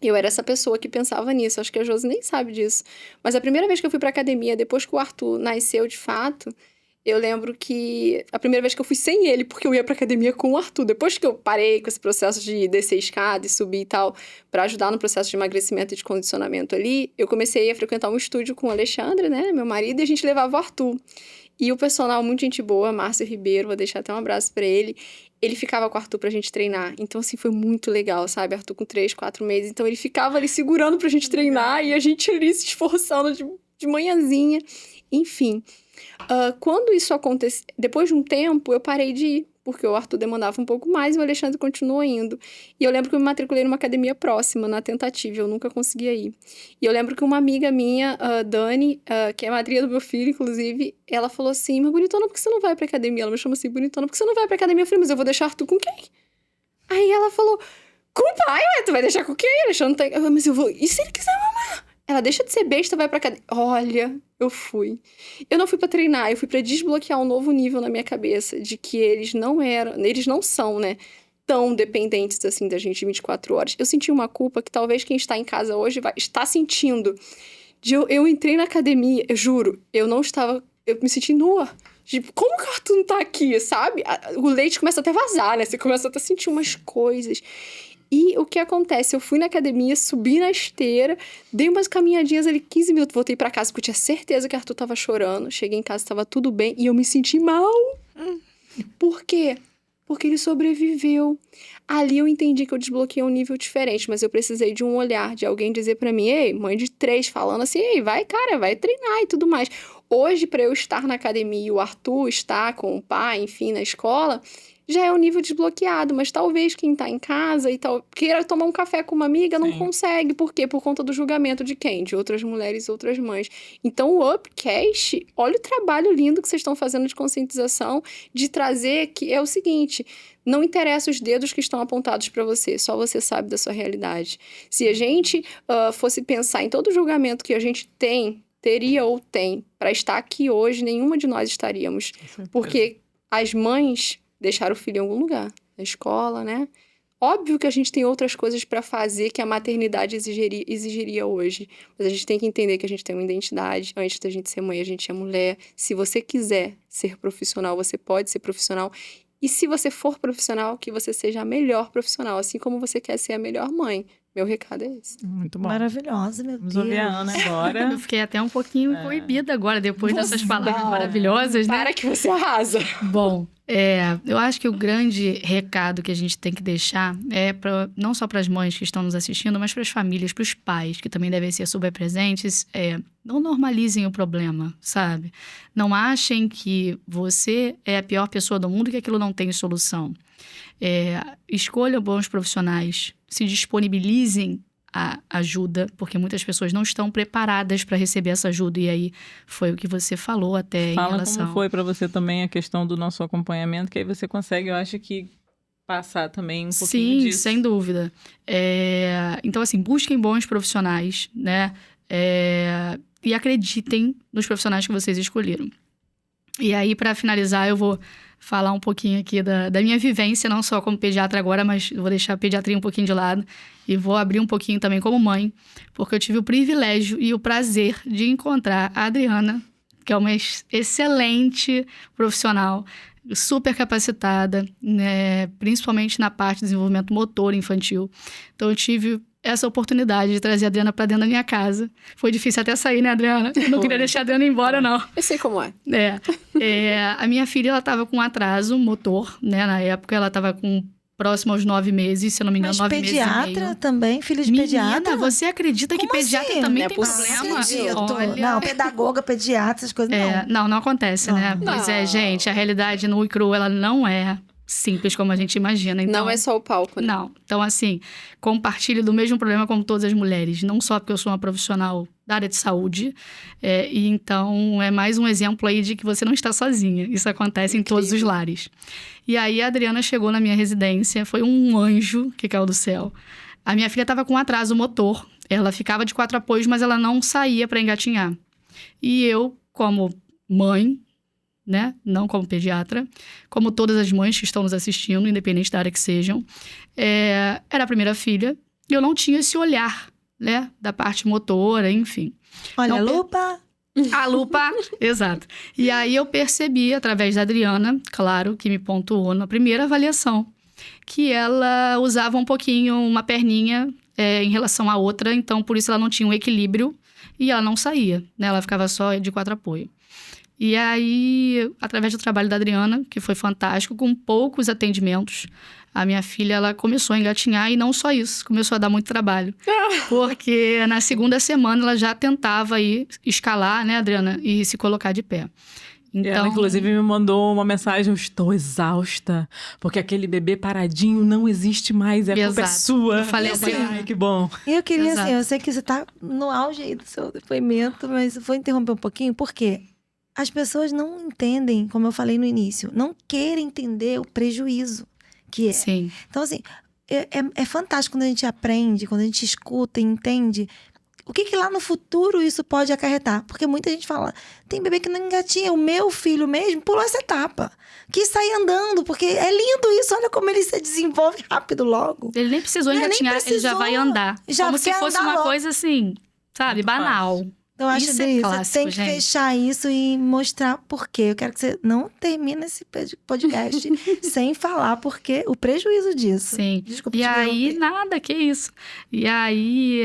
eu era essa pessoa que pensava nisso, acho que a Josi nem sabe disso. Mas a primeira vez que eu fui pra academia, depois que o Arthur nasceu de fato, eu lembro que a primeira vez que eu fui sem ele, porque eu ia pra academia com o Arthur. Depois que eu parei com esse processo de descer escada e subir e tal, pra ajudar no processo de emagrecimento e de condicionamento ali, eu comecei a frequentar um estúdio com o Alexandre, né, meu marido, e a gente levava o Arthur. E o personal, muito gente boa, Márcio Ribeiro, vou deixar até um abraço pra ele ficava com o Arthur pra gente treinar. Então, assim, foi muito legal, sabe? Arthur com 3, 4 meses. Então, ele ficava ali segurando pra gente treinar e a gente ali se esforçando de manhãzinha. Enfim, quando isso aconteceu, depois de um tempo, eu parei de ir, porque o Arthur demandava um pouco mais e o Alexandre continuou indo. E eu lembro que eu me matriculei numa academia próxima, na tentativa, eu nunca conseguia ir. E eu lembro que uma amiga minha, Dani, que é madrinha do meu filho, inclusive, ela falou assim, mas bonitona, por que você não vai pra academia? Ela me chama assim, bonitona, por que você não vai pra academia? Eu falei, mas eu vou deixar Arthur com quem? Aí ela falou, com o pai, ué, tu vai deixar com quem? Alexandre tá... Mas eu vou... E se ele quiser mamar? Ela deixa de ser besta, vai pra academia. Olha, eu fui. Eu não fui pra treinar, eu fui pra desbloquear um novo nível na minha cabeça de que eles não são, né, tão dependentes assim da gente 24 horas. Eu senti uma culpa que talvez quem está em casa hoje está sentindo. Eu entrei na academia, eu juro, eu me senti nua. Tipo, como que o Arthur não tá aqui, sabe? O leite começa até a vazar, né? Você começa até a sentir umas coisas. E o que acontece? Eu fui na academia, subi na esteira, dei umas caminhadinhas ali, 15 minutos, voltei pra casa, porque eu tinha certeza que o Arthur tava chorando. Cheguei em casa, tava tudo bem, e eu me senti mal. Por quê? Porque ele sobreviveu. Ali eu entendi que eu desbloqueei um nível diferente, mas eu precisei de um olhar, de alguém dizer pra mim, ei, mãe de 3, falando assim, ei, vai, cara, vai treinar e tudo mais. Hoje, pra eu estar na academia e o Arthur estar com o pai, enfim, na escola, já é um nível desbloqueado, mas talvez quem tá em casa e tal, queira tomar um café com uma amiga, não consegue. Por quê? Por conta do julgamento de quem? De outras mulheres e outras mães. Então, o Upcast, olha o trabalho lindo que vocês estão fazendo de conscientização, de trazer que é o seguinte, não interessa os dedos que estão apontados para você, só você sabe da sua realidade. Se a gente fosse pensar em todo o julgamento que a gente teria ou tem para estar aqui hoje, nenhuma de nós estaríamos. Porque as mães deixar o filho em algum lugar, na escola, né? Óbvio que a gente tem outras coisas para fazer que a maternidade exigiria hoje. Mas a gente tem que entender que a gente tem uma identidade. Antes da gente ser mãe, a gente é mulher. Se você quiser ser profissional, você pode ser profissional. E se você for profissional, que você seja a melhor profissional, assim como você quer ser a melhor mãe. Meu recado é esse. Muito bom. Maravilhosa, meu Deus. Vamos ouvir a Ana agora. Eu fiquei até um pouquinho coibida agora, depois dessas palavras maravilhosas, né? Para que você arrasa. Bom, eu acho que o grande recado que a gente tem que deixar é não só para as mães que estão nos assistindo, mas para as famílias, para os pais, que também devem ser super presentes, não normalizem o problema, sabe? Não achem que você é a pior pessoa do mundo e que aquilo não tem solução. Escolham bons profissionais, se disponibilizem a ajuda, porque muitas pessoas não estão preparadas para receber essa ajuda. E aí foi o que você falou até em relação... Fala como foi para você também a questão do nosso acompanhamento, que aí você consegue, eu acho que, passar também um pouquinho disso. Sim, sem dúvida. Então, assim, busquem bons profissionais, né? E acreditem nos profissionais que vocês escolheram. E aí, para finalizar, eu vou falar um pouquinho aqui da minha vivência, não só como pediatra agora, mas vou deixar a pediatria um pouquinho de lado e vou abrir um pouquinho também como mãe, porque eu tive o privilégio e o prazer de encontrar a Adriana, que é uma excelente profissional, super capacitada, né, principalmente na parte de desenvolvimento motor infantil. Então, eu tive essa oportunidade de trazer a Adriana para dentro da minha casa. Foi difícil até sair, né, Adriana? Eu não queria deixar a Adriana ir embora, não. Eu sei como é. A minha filha, ela estava com atraso motor, né? Na época, ela estava com próximo aos 9 meses, se eu não me engano, Mas 9 meses e meio. pediatra também? Filho de Menina, pediatra? você acredita que Como pediatra assim? também Não é tem possível. problema? Olha... Não, pedagoga, pediatra, essas coisas não. Não acontece, né? Não. Pois Não. gente, a realidade nua e crua, ela não é simples como a gente imagina. Então, Não é só o palco, né? Não. Então, assim, compartilho do mesmo problema como todas as mulheres. Não só porque eu sou uma profissional da área de saúde. E então, é mais um exemplo aí de que você não está sozinha. Isso acontece em todos os lares. E aí, a Adriana chegou na minha residência. Foi um anjo que caiu do céu. A minha filha estava com atraso motor. Ela ficava de 4 apoios, mas ela não saía para engatinhar. E eu, como mãe, né? Não como pediatra, como todas as mães que estão nos assistindo, independente da área que sejam, era a primeira filha e eu não tinha esse olhar, né? Da parte motora, enfim. Olha, Não, lupa. A lupa, exato. E aí eu percebi, através da Adriana, claro, que me pontuou na primeira avaliação, que ela usava um pouquinho uma perninha em relação à outra, então por isso ela não tinha um equilíbrio e ela não saía, né? Ela ficava só de 4 apoio. E aí, através do trabalho da Adriana, que foi fantástico, com poucos atendimentos, a minha filha, ela começou a engatinhar e não só isso, começou a dar muito trabalho. Porque na segunda semana ela já tentava aí escalar, né, Adriana, e se colocar de pé. Então, Ela, inclusive, me mandou uma mensagem: eu estou exausta, porque aquele bebê paradinho não existe mais, a culpa é Exato. sua. Eu falei falei, assim, ai, que bom. E eu queria, Exato. assim, eu sei que você tá no auge aí do seu depoimento, mas vou interromper um pouquinho, porque as pessoas não entendem, como eu falei no início, não querem entender o prejuízo que é. Sim. Então, assim, é fantástico quando a gente aprende, quando a gente escuta e entende o que lá no futuro isso pode acarretar. Porque muita gente fala, tem bebê que não engatinha. O meu filho mesmo pulou essa etapa. Quis sair andando, porque é lindo isso. Olha como ele se desenvolve rápido logo. Ele nem precisou Ele nem engatinhar, ele já precisou. vai andar. Já Como se quer fosse andar uma logo. coisa assim, sabe, Muito banal. fácil. Então, eu acho Isso é que clássico, você tem que gente. fechar isso e mostrar por quê. Eu quero que você não termine esse podcast sem falar porque o prejuízo disso. Sim. Desculpa E te aí, interromper. nada, que isso. E aí,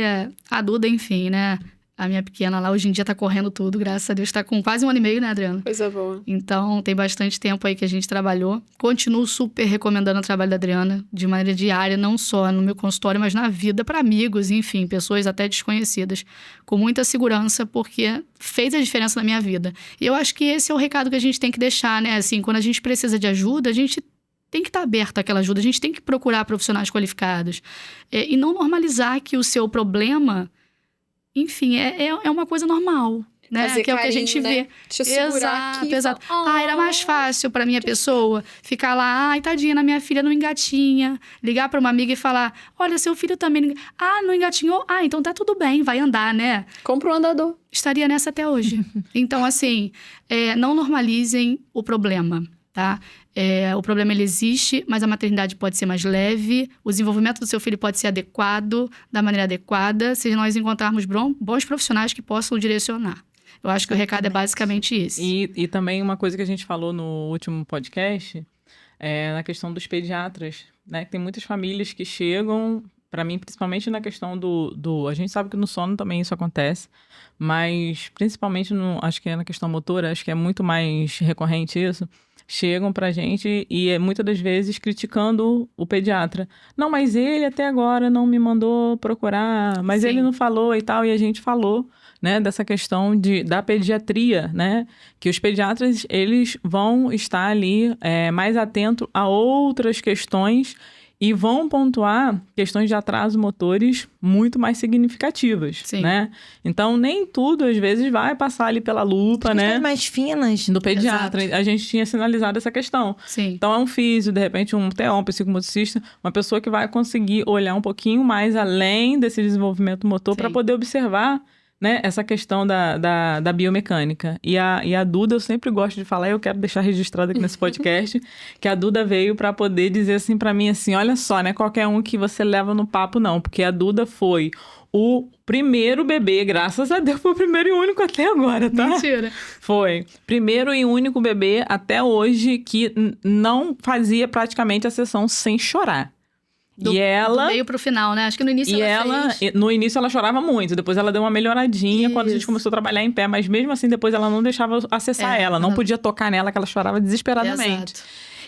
a Duda, enfim, né? A minha pequena lá, hoje em dia, tá correndo tudo, graças a Deus. Tá com quase 1 ano e meio, né, Adriana? Coisa boa. Então, tem bastante tempo aí que a gente trabalhou. Continuo super recomendando o trabalho da Adriana, de maneira diária, não só no meu consultório, mas na vida, para amigos, enfim, pessoas até desconhecidas, com muita segurança, porque fez a diferença na minha vida. E eu acho que esse é o recado que a gente tem que deixar, né? Assim, quando a gente precisa de ajuda, a gente tem que estar aberto àquela ajuda, a gente tem que procurar profissionais qualificados. E não normalizar que o seu problema, enfim, é uma coisa normal, né? Fazer Que é o que a gente carinho, vê. né? Deixa eu segurar aqui. Exato. Falar, Era mais fácil para minha pessoa ficar lá, ai, tadinha, na minha filha não engatinha. Ligar para uma amiga e falar, olha, seu filho também... não engatinhou? Então tá tudo bem, vai andar, né? Compra um andador. Estaria nessa até hoje. Então, assim, não normalizem o problema, tá? O problema, ele existe, mas a maternidade pode ser mais leve, o desenvolvimento do seu filho pode ser adequado, da maneira adequada, se nós encontrarmos bons profissionais que possam direcionar. Eu acho que o recado é basicamente esse. E também uma coisa que a gente falou no último podcast, na questão dos pediatras, né? Tem muitas famílias que chegam, para mim, principalmente na questão do... A gente sabe que no sono também isso acontece, mas principalmente, acho que na questão motora, acho que é muito mais recorrente isso. Chegam pra gente e muitas das vezes criticando o pediatra. Não, mas ele até agora não me mandou procurar, mas Sim. ele não falou e tal, e a gente falou, né, dessa questão da pediatria, né? Que os pediatras, eles vão estar ali mais atentos a outras questões e vão pontuar questões de atraso motores muito mais significativas, Sim. né? Então, nem tudo, às vezes, vai passar ali pela lupa, né? Questões mais finas. Do pediatra. Exato. A gente tinha sinalizado essa questão. Sim. Então, é um físio, de repente, um TO, um psicomotricista, uma pessoa que vai conseguir olhar um pouquinho mais além desse desenvolvimento motor para Sim. poder observar, né, essa questão da biomecânica. E a Duda, eu sempre gosto de falar, e eu quero deixar registrado aqui nesse podcast, que a Duda veio para poder dizer assim para mim, assim, olha só, né, qualquer um que você leva no papo, não, porque a Duda foi o primeiro bebê, graças a Deus, foi o primeiro e único até agora, tá? Mentira. Foi. Primeiro e único bebê até hoje que não fazia praticamente a sessão sem chorar. Do meio pro final, né? Acho que no início No início ela chorava muito, depois ela deu uma melhoradinha quando a gente Isso. começou a trabalhar em pé, mas mesmo assim depois ela não deixava eu acessar ela, não podia tocar nela, que ela chorava desesperadamente. Exato.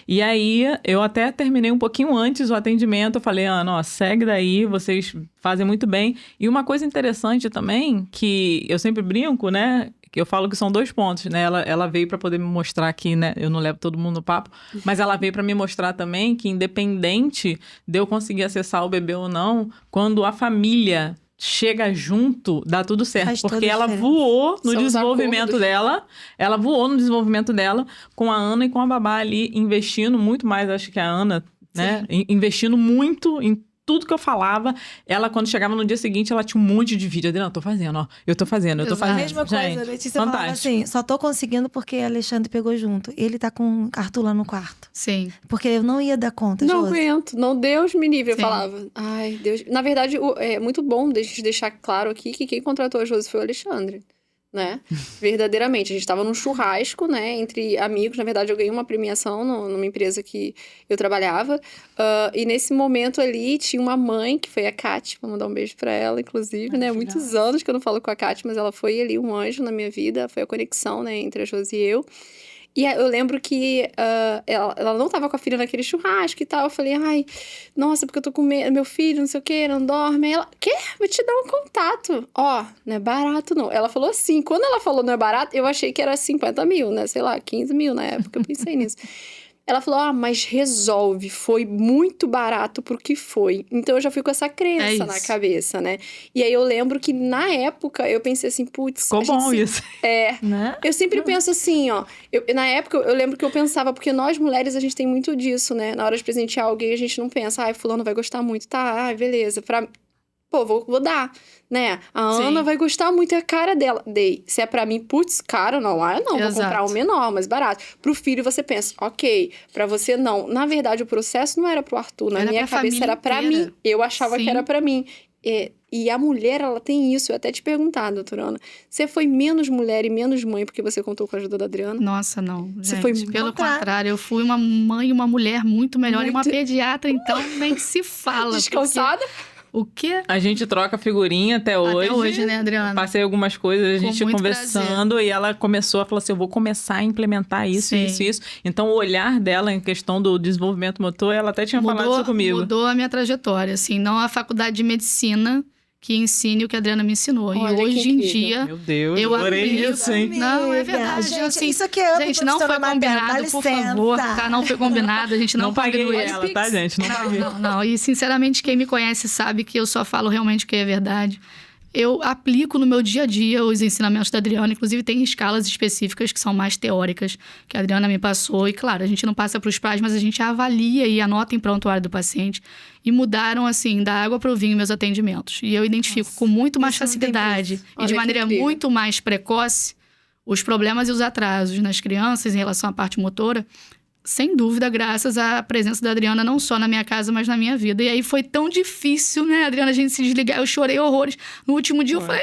E aí, eu até terminei um pouquinho antes o atendimento, eu falei, Ana, ó, segue daí, vocês fazem muito bem. E uma coisa interessante também, que eu sempre brinco, né, que eu falo que são 2 pontos, né, ela veio para poder me mostrar aqui, né, eu não levo todo mundo no papo, mas ela veio para me mostrar também que independente de eu conseguir acessar o bebê ou não, quando a família chega junto, dá tudo certo. Faz Porque toda a ela diferença. voou no São os desenvolvimento acordos. dela. Ela voou no desenvolvimento dela com a Ana e com a Babá ali, investindo muito mais, acho que a Ana, né? Investindo muito em tudo que eu falava. Ela, quando chegava no dia seguinte, ela tinha um monte de vídeo. Eu tô fazendo, ó. Eu tô fazendo, eu tô Exato. A fazendo. mesma coisa, Gente, a Letícia falava fantástico. assim, só tô conseguindo porque Alexandre pegou junto. Ele tá com Arthur lá no quarto. Sim. Porque eu não ia dar conta, Não Josi. aguento, não, Deus me livre, eu Sim. falava. Ai, Deus. Na verdade, é muito bom a gente deixar claro aqui que quem contratou a Josi foi o Alexandre, né? Verdadeiramente. A gente tava num churrasco, né, entre amigos. Na verdade, eu ganhei uma premiação numa empresa que eu trabalhava. E nesse momento ali, tinha uma mãe, que foi a Kátia. Vou mandar um beijo pra ela, inclusive, né? Muitos anos que eu não falo com a Kátia, mas ela foi ali um anjo na minha vida. Foi a conexão, né, entre a Josi e eu. E eu lembro que ela não tava com a filha naquele churrasco e tal. Eu falei, ai, nossa, porque eu tô com medo, meu filho, não sei o quê, não dorme. Aí ela, quê? Vou te dar um contato. Ó, não é barato, não. Ela falou assim, quando ela falou não é barato, eu achei que era 50 mil, né? Sei lá, 15 mil na época, eu pensei nisso. Ela falou, mas resolve, foi muito barato pro que foi. Então, eu já fui com essa crença na cabeça, né? E aí, eu lembro que, na época, eu pensei assim, putz... Ficou bom isso. Né? Eu sempre penso assim, ó. Na época, eu lembro que eu pensava, porque nós mulheres, a gente tem muito disso, né? Na hora de presentear alguém, a gente não pensa, ai, fulano vai gostar muito. Tá, ai, beleza. Pô, vou dar, né? A Ana vai gostar muito, é a cara dela. Dei. Se é pra mim, putz, caro, não. Ah, eu não, vou comprar um menor, mais barato. Pro filho, você pensa, ok. Pra você, não. Na verdade, o processo não era pro Arthur. Na minha cabeça, era pra mim. Eu achava que era pra mim. E a mulher, ela tem isso. Eu até te perguntar, doutora Ana. Você foi menos mulher e menos mãe porque você contou com a ajuda da Adriana? Nossa, não. Você Gente, foi pelo contrário, eu fui uma mãe e uma mulher muito melhor. E uma pediatra, então, nem se fala. Descansada? O quê? A gente troca figurinha até hoje. Até hoje, né, Adriana? Passei algumas coisas, a Com gente muito conversando, e ela começou a falar assim, eu vou começar a implementar isso, Sim. isso. Então, o olhar dela em questão do desenvolvimento motor, ela até tinha falado isso comigo. Mudou a minha trajetória, assim. Não a faculdade de medicina que ensine o que a Adriana me ensinou. Olha, e que hoje em incrível. dia... Meu Deus, eu adorei aplico. isso, hein? Não, é verdade. Gente, assim, isso aqui é gente, não foi combinado, por favor. Tá? Não foi combinado, a gente não paguei combinou ela, isso. tá, gente? Não paguei. Não. E, sinceramente, quem me conhece sabe que eu só falo realmente o que é verdade. Eu aplico no meu dia a dia os ensinamentos da Adriana. Inclusive, tem escalas específicas que são mais teóricas, que a Adriana me passou. E, claro, a gente não passa para os pais, mas a gente avalia e anota em prontuário do paciente. E mudaram, assim, da água para o vinho meus atendimentos. E eu identifico com muito mais isso não tem facilidade preço. e de Olha que maneira incrível. muito mais precoce os problemas e os atrasos nas crianças em relação à parte motora. Sem dúvida, graças à presença da Adriana, não só na minha casa, mas na minha vida. E aí foi tão difícil, né, Adriana, a gente se desligar. Eu chorei horrores. No último dia eu falei,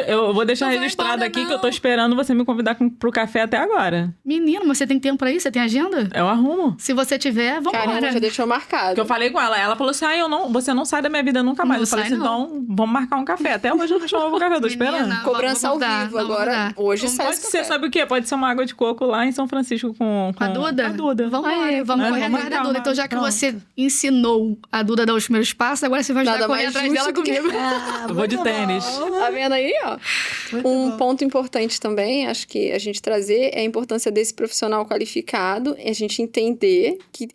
Eu vou deixar Não vai registrado embora, aqui não. que eu tô esperando você me convidar pro café até agora. menino, mas você tem tempo pra isso? Você tem agenda? Eu arrumo. Se você tiver, Caramba, vambora. já deixou marcado. Porque eu falei com ela, ela falou assim, você não sai da minha vida nunca mais. Não Eu falei sai, assim, não. então vamos marcar um café. Até hoje eu não chamava pro café, eu tô esperando. Menina, Cobrança ao vamos dar, vivo vamos agora. dar. Hoje sai Pode esse ser, café. sabe o quê? Pode ser uma água de coco lá em São Francisco com Com a Duda? A Duda. Vamos Vamos correr vamos atrás da marcar Duda. uma- Então, já que Pronto. você ensinou a Duda a dar os primeiros passos, agora você vai ajudar Nada a correr mais atrás dela justo que- comigo. Ah, Eu vou de muito tênis. bom. Tá vendo aí? aí, ó. Muito Um bom. ponto importante também, acho que a gente trazer, é a importância desse profissional qualificado, a gente entender que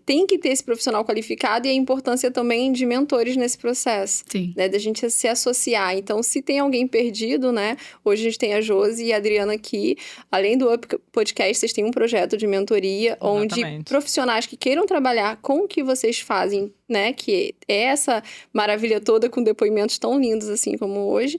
tem que ter esse profissional qualificado e a importância também de mentores nesse processo, Sim. né? Da gente se associar. Então, se tem alguém perdido, né? Hoje a gente tem a Josi e a Adriana aqui. Além do Up Podcast, vocês têm um projeto de mentoria, onde Exatamente. profissionais que queiram trabalhar com o que vocês fazem, né? Que é essa maravilha toda com depoimentos tão lindos assim como hoje.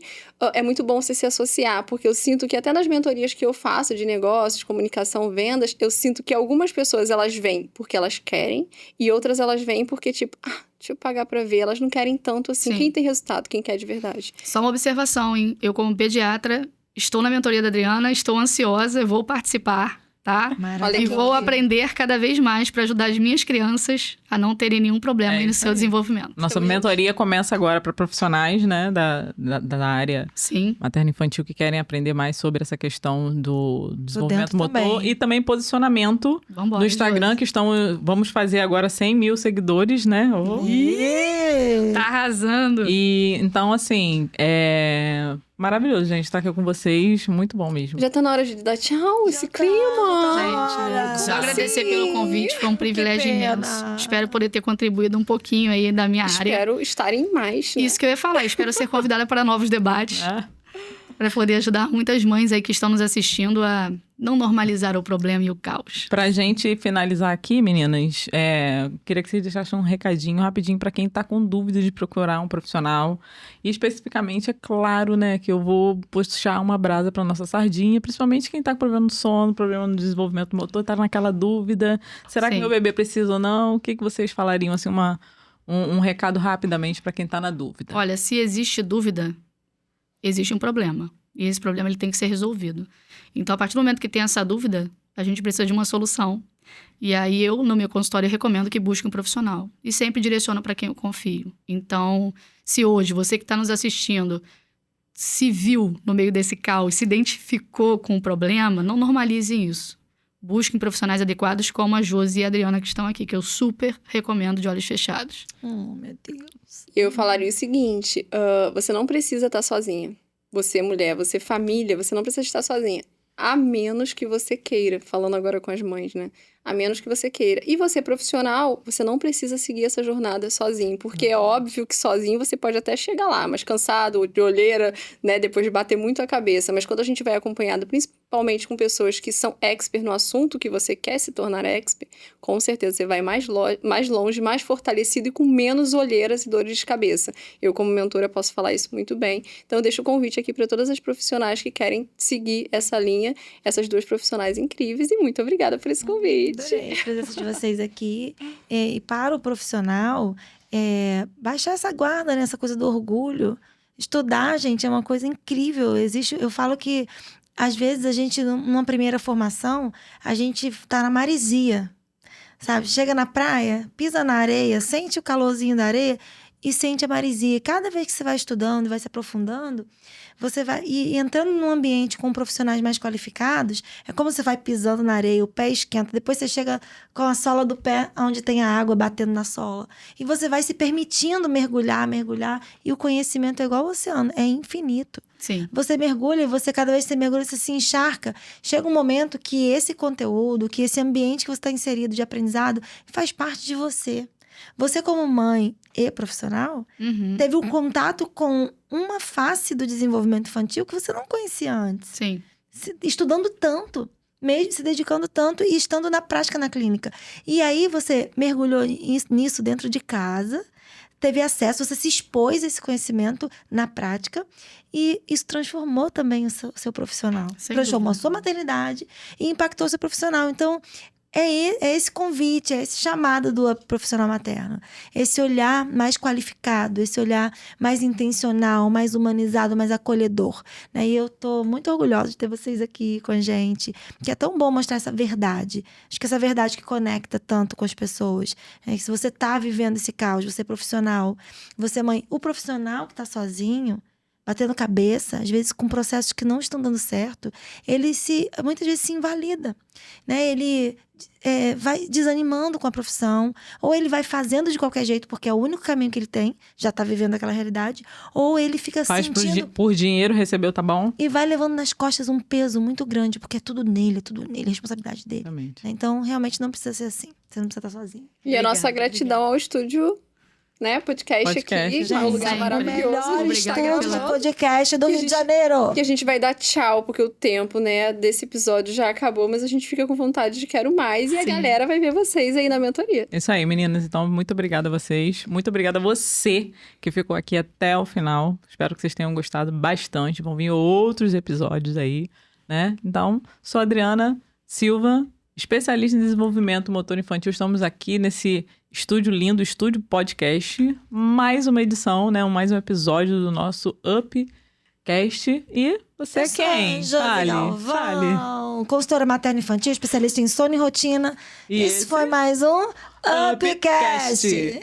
É muito bom você se associar, porque eu sinto que até nas mentorias que eu faço de negócios, comunicação, vendas, eu sinto que algumas pessoas elas vêm porque elas querem e outras elas vêm porque tipo, deixa eu pagar pra ver. Elas não querem tanto assim. Sim. Quem tem resultado, quem quer de verdade. Só uma observação, hein? Eu, como pediatra, estou na mentoria da Adriana, estou ansiosa, vou participar, tá? Maravilhoso. E vou aprender cada vez mais para ajudar as minhas crianças a não terem nenhum problema É aí no isso seu aí. desenvolvimento. Nossa Também mentoria começa agora para profissionais, né, da área Sim, materno-infantil que querem aprender mais sobre essa questão do desenvolvimento dentro motor também. e também posicionamento vambora. no Instagram, Josi. que vamos fazer agora 100 mil seguidores, né? Ih! Tá arrasando. E então, assim, é maravilhoso, gente, estar aqui com vocês. Muito bom mesmo. Já tá na hora de dar tchau, esse clima. Gente, só Como agradecer assim? pelo convite, foi um privilégio pena. imenso. Espero poder ter contribuído um pouquinho aí da minha área. Espero estar em mais, né? Isso que eu ia falar, espero ser convidada para novos debates, É. para poder ajudar muitas mães aí que estão nos assistindo a não normalizar o problema e o caos. Pra gente finalizar aqui, meninas, queria que vocês deixassem um recadinho rapidinho pra quem tá com dúvida de procurar um profissional. E especificamente, é claro, né, que eu vou puxar uma brasa pra nossa sardinha, principalmente quem tá com problema no sono, problema no desenvolvimento motor, tá naquela dúvida. Será que Sim. meu bebê precisa ou não? O que vocês falariam, assim, um recado rapidamente pra quem tá na dúvida? Olha, se existe dúvida, existe um problema. E esse problema ele tem que ser resolvido. Então, a partir do momento que tem essa dúvida, a gente precisa de uma solução. E aí, eu, no meu consultório, recomendo que busque um profissional. E sempre direciono para quem eu confio. Então, se hoje você que está nos assistindo se viu no meio desse caos, se identificou com o problema, não normalize isso. Busquem profissionais adequados como a Josi e a Adriana que estão aqui, que eu super recomendo de olhos fechados. Oh, meu Deus. Eu falaria o seguinte, você não precisa estar sozinha. Você é mulher, você é família, você não precisa estar sozinha. A menos que você queira, falando agora com as mães, né? A menos que você queira. E você profissional, você não precisa seguir essa jornada sozinho, porque é óbvio que sozinho você pode até chegar lá, mas cansado, de olheira, né? Depois de bater muito a cabeça. Mas quando a gente vai acompanhado, principalmente com pessoas que são expert no assunto que você quer se tornar expert, com certeza você vai mais longe, mais fortalecido e com menos olheiras e dores de cabeça. Eu, como mentora, posso falar isso muito bem. Então, eu deixo o convite aqui para todas as profissionais que querem seguir essa linha, essas duas profissionais incríveis, e muito obrigada por esse convite. Adorei a presença de vocês aqui. E para o profissional, baixar essa guarda, né? Essa coisa do orgulho. Estudar, gente, é uma coisa incrível. Eu falo que, às vezes, a gente, numa primeira formação, a gente tá na maresia, sabe? Chega na praia, pisa na areia, sente o calorzinho da areia e sente a maresia. Cada vez que você vai estudando, vai se aprofundando, você vai e entrando num ambiente com profissionais mais qualificados, é como você vai pisando na areia, o pé esquenta, depois você chega com a sola do pé onde tem a água batendo na sola. E você vai se permitindo mergulhar, e o conhecimento é igual ao oceano, é infinito. Sim. Você mergulha e cada vez que você mergulha, você se encharca. Chega um momento que esse conteúdo, que esse ambiente que você está inserido de aprendizado faz parte de você. Você, como mãe e profissional, Uhum. teve um contato com uma face do desenvolvimento infantil que você não conhecia antes. Sim. Estudando tanto, mesmo se dedicando tanto e estando na prática na clínica. E aí você mergulhou nisso dentro de casa, teve acesso, você se expôs a esse conhecimento na prática e isso transformou também o seu profissional. Sem Transformou a dúvida. sua maternidade e impactou o seu profissional. Então, é esse convite, é esse chamado do profissional materno. Esse olhar mais qualificado, esse olhar mais intencional, mais humanizado, mais acolhedor. Né? E eu tô muito orgulhosa de ter vocês aqui com a gente, que é tão bom mostrar essa verdade. Acho que essa verdade que conecta tanto com as pessoas. É que se você tá vivendo esse caos, você é profissional, você é mãe, o profissional que tá sozinho, batendo cabeça, às vezes com processos que não estão dando certo, ele muitas vezes se invalida, né? Ele vai desanimando com a profissão, ou ele vai fazendo de qualquer jeito, porque é o único caminho que ele tem, já tá vivendo aquela realidade, ou ele fica Faz sentindo... por dinheiro, recebeu, tá bom? E vai levando nas costas um peso muito grande, porque é tudo nele, a responsabilidade dele. Exatamente. Então, realmente não precisa ser assim. Você não precisa estar sozinho. E a nossa gratidão ao estúdio, né? Podcast aqui, gente, é um lugar sempre. maravilhoso. Melhor A gente tá estúdio de gravando. podcast do Que a Rio de gente- Janeiro. Que a gente vai dar tchau, porque o tempo, né, desse episódio já acabou, mas a gente fica com vontade de quero mais e a Sim. galera vai ver vocês aí na mentoria. Isso aí, meninas. Então, muito obrigada a vocês. Muito obrigada a você que ficou aqui até o final. Espero que vocês tenham gostado bastante. Vão vir outros episódios aí, né? Então, sou a Adriana Silva, especialista em desenvolvimento motor infantil. Estamos aqui nesse estúdio lindo, Estúdio Podcast. Mais uma edição, né? Mais um episódio do nosso Upcast. E você é quem? Fale. Consultora materna infantil, especialista em sono e rotina. E Esse foi mais um Upcast. Upcast.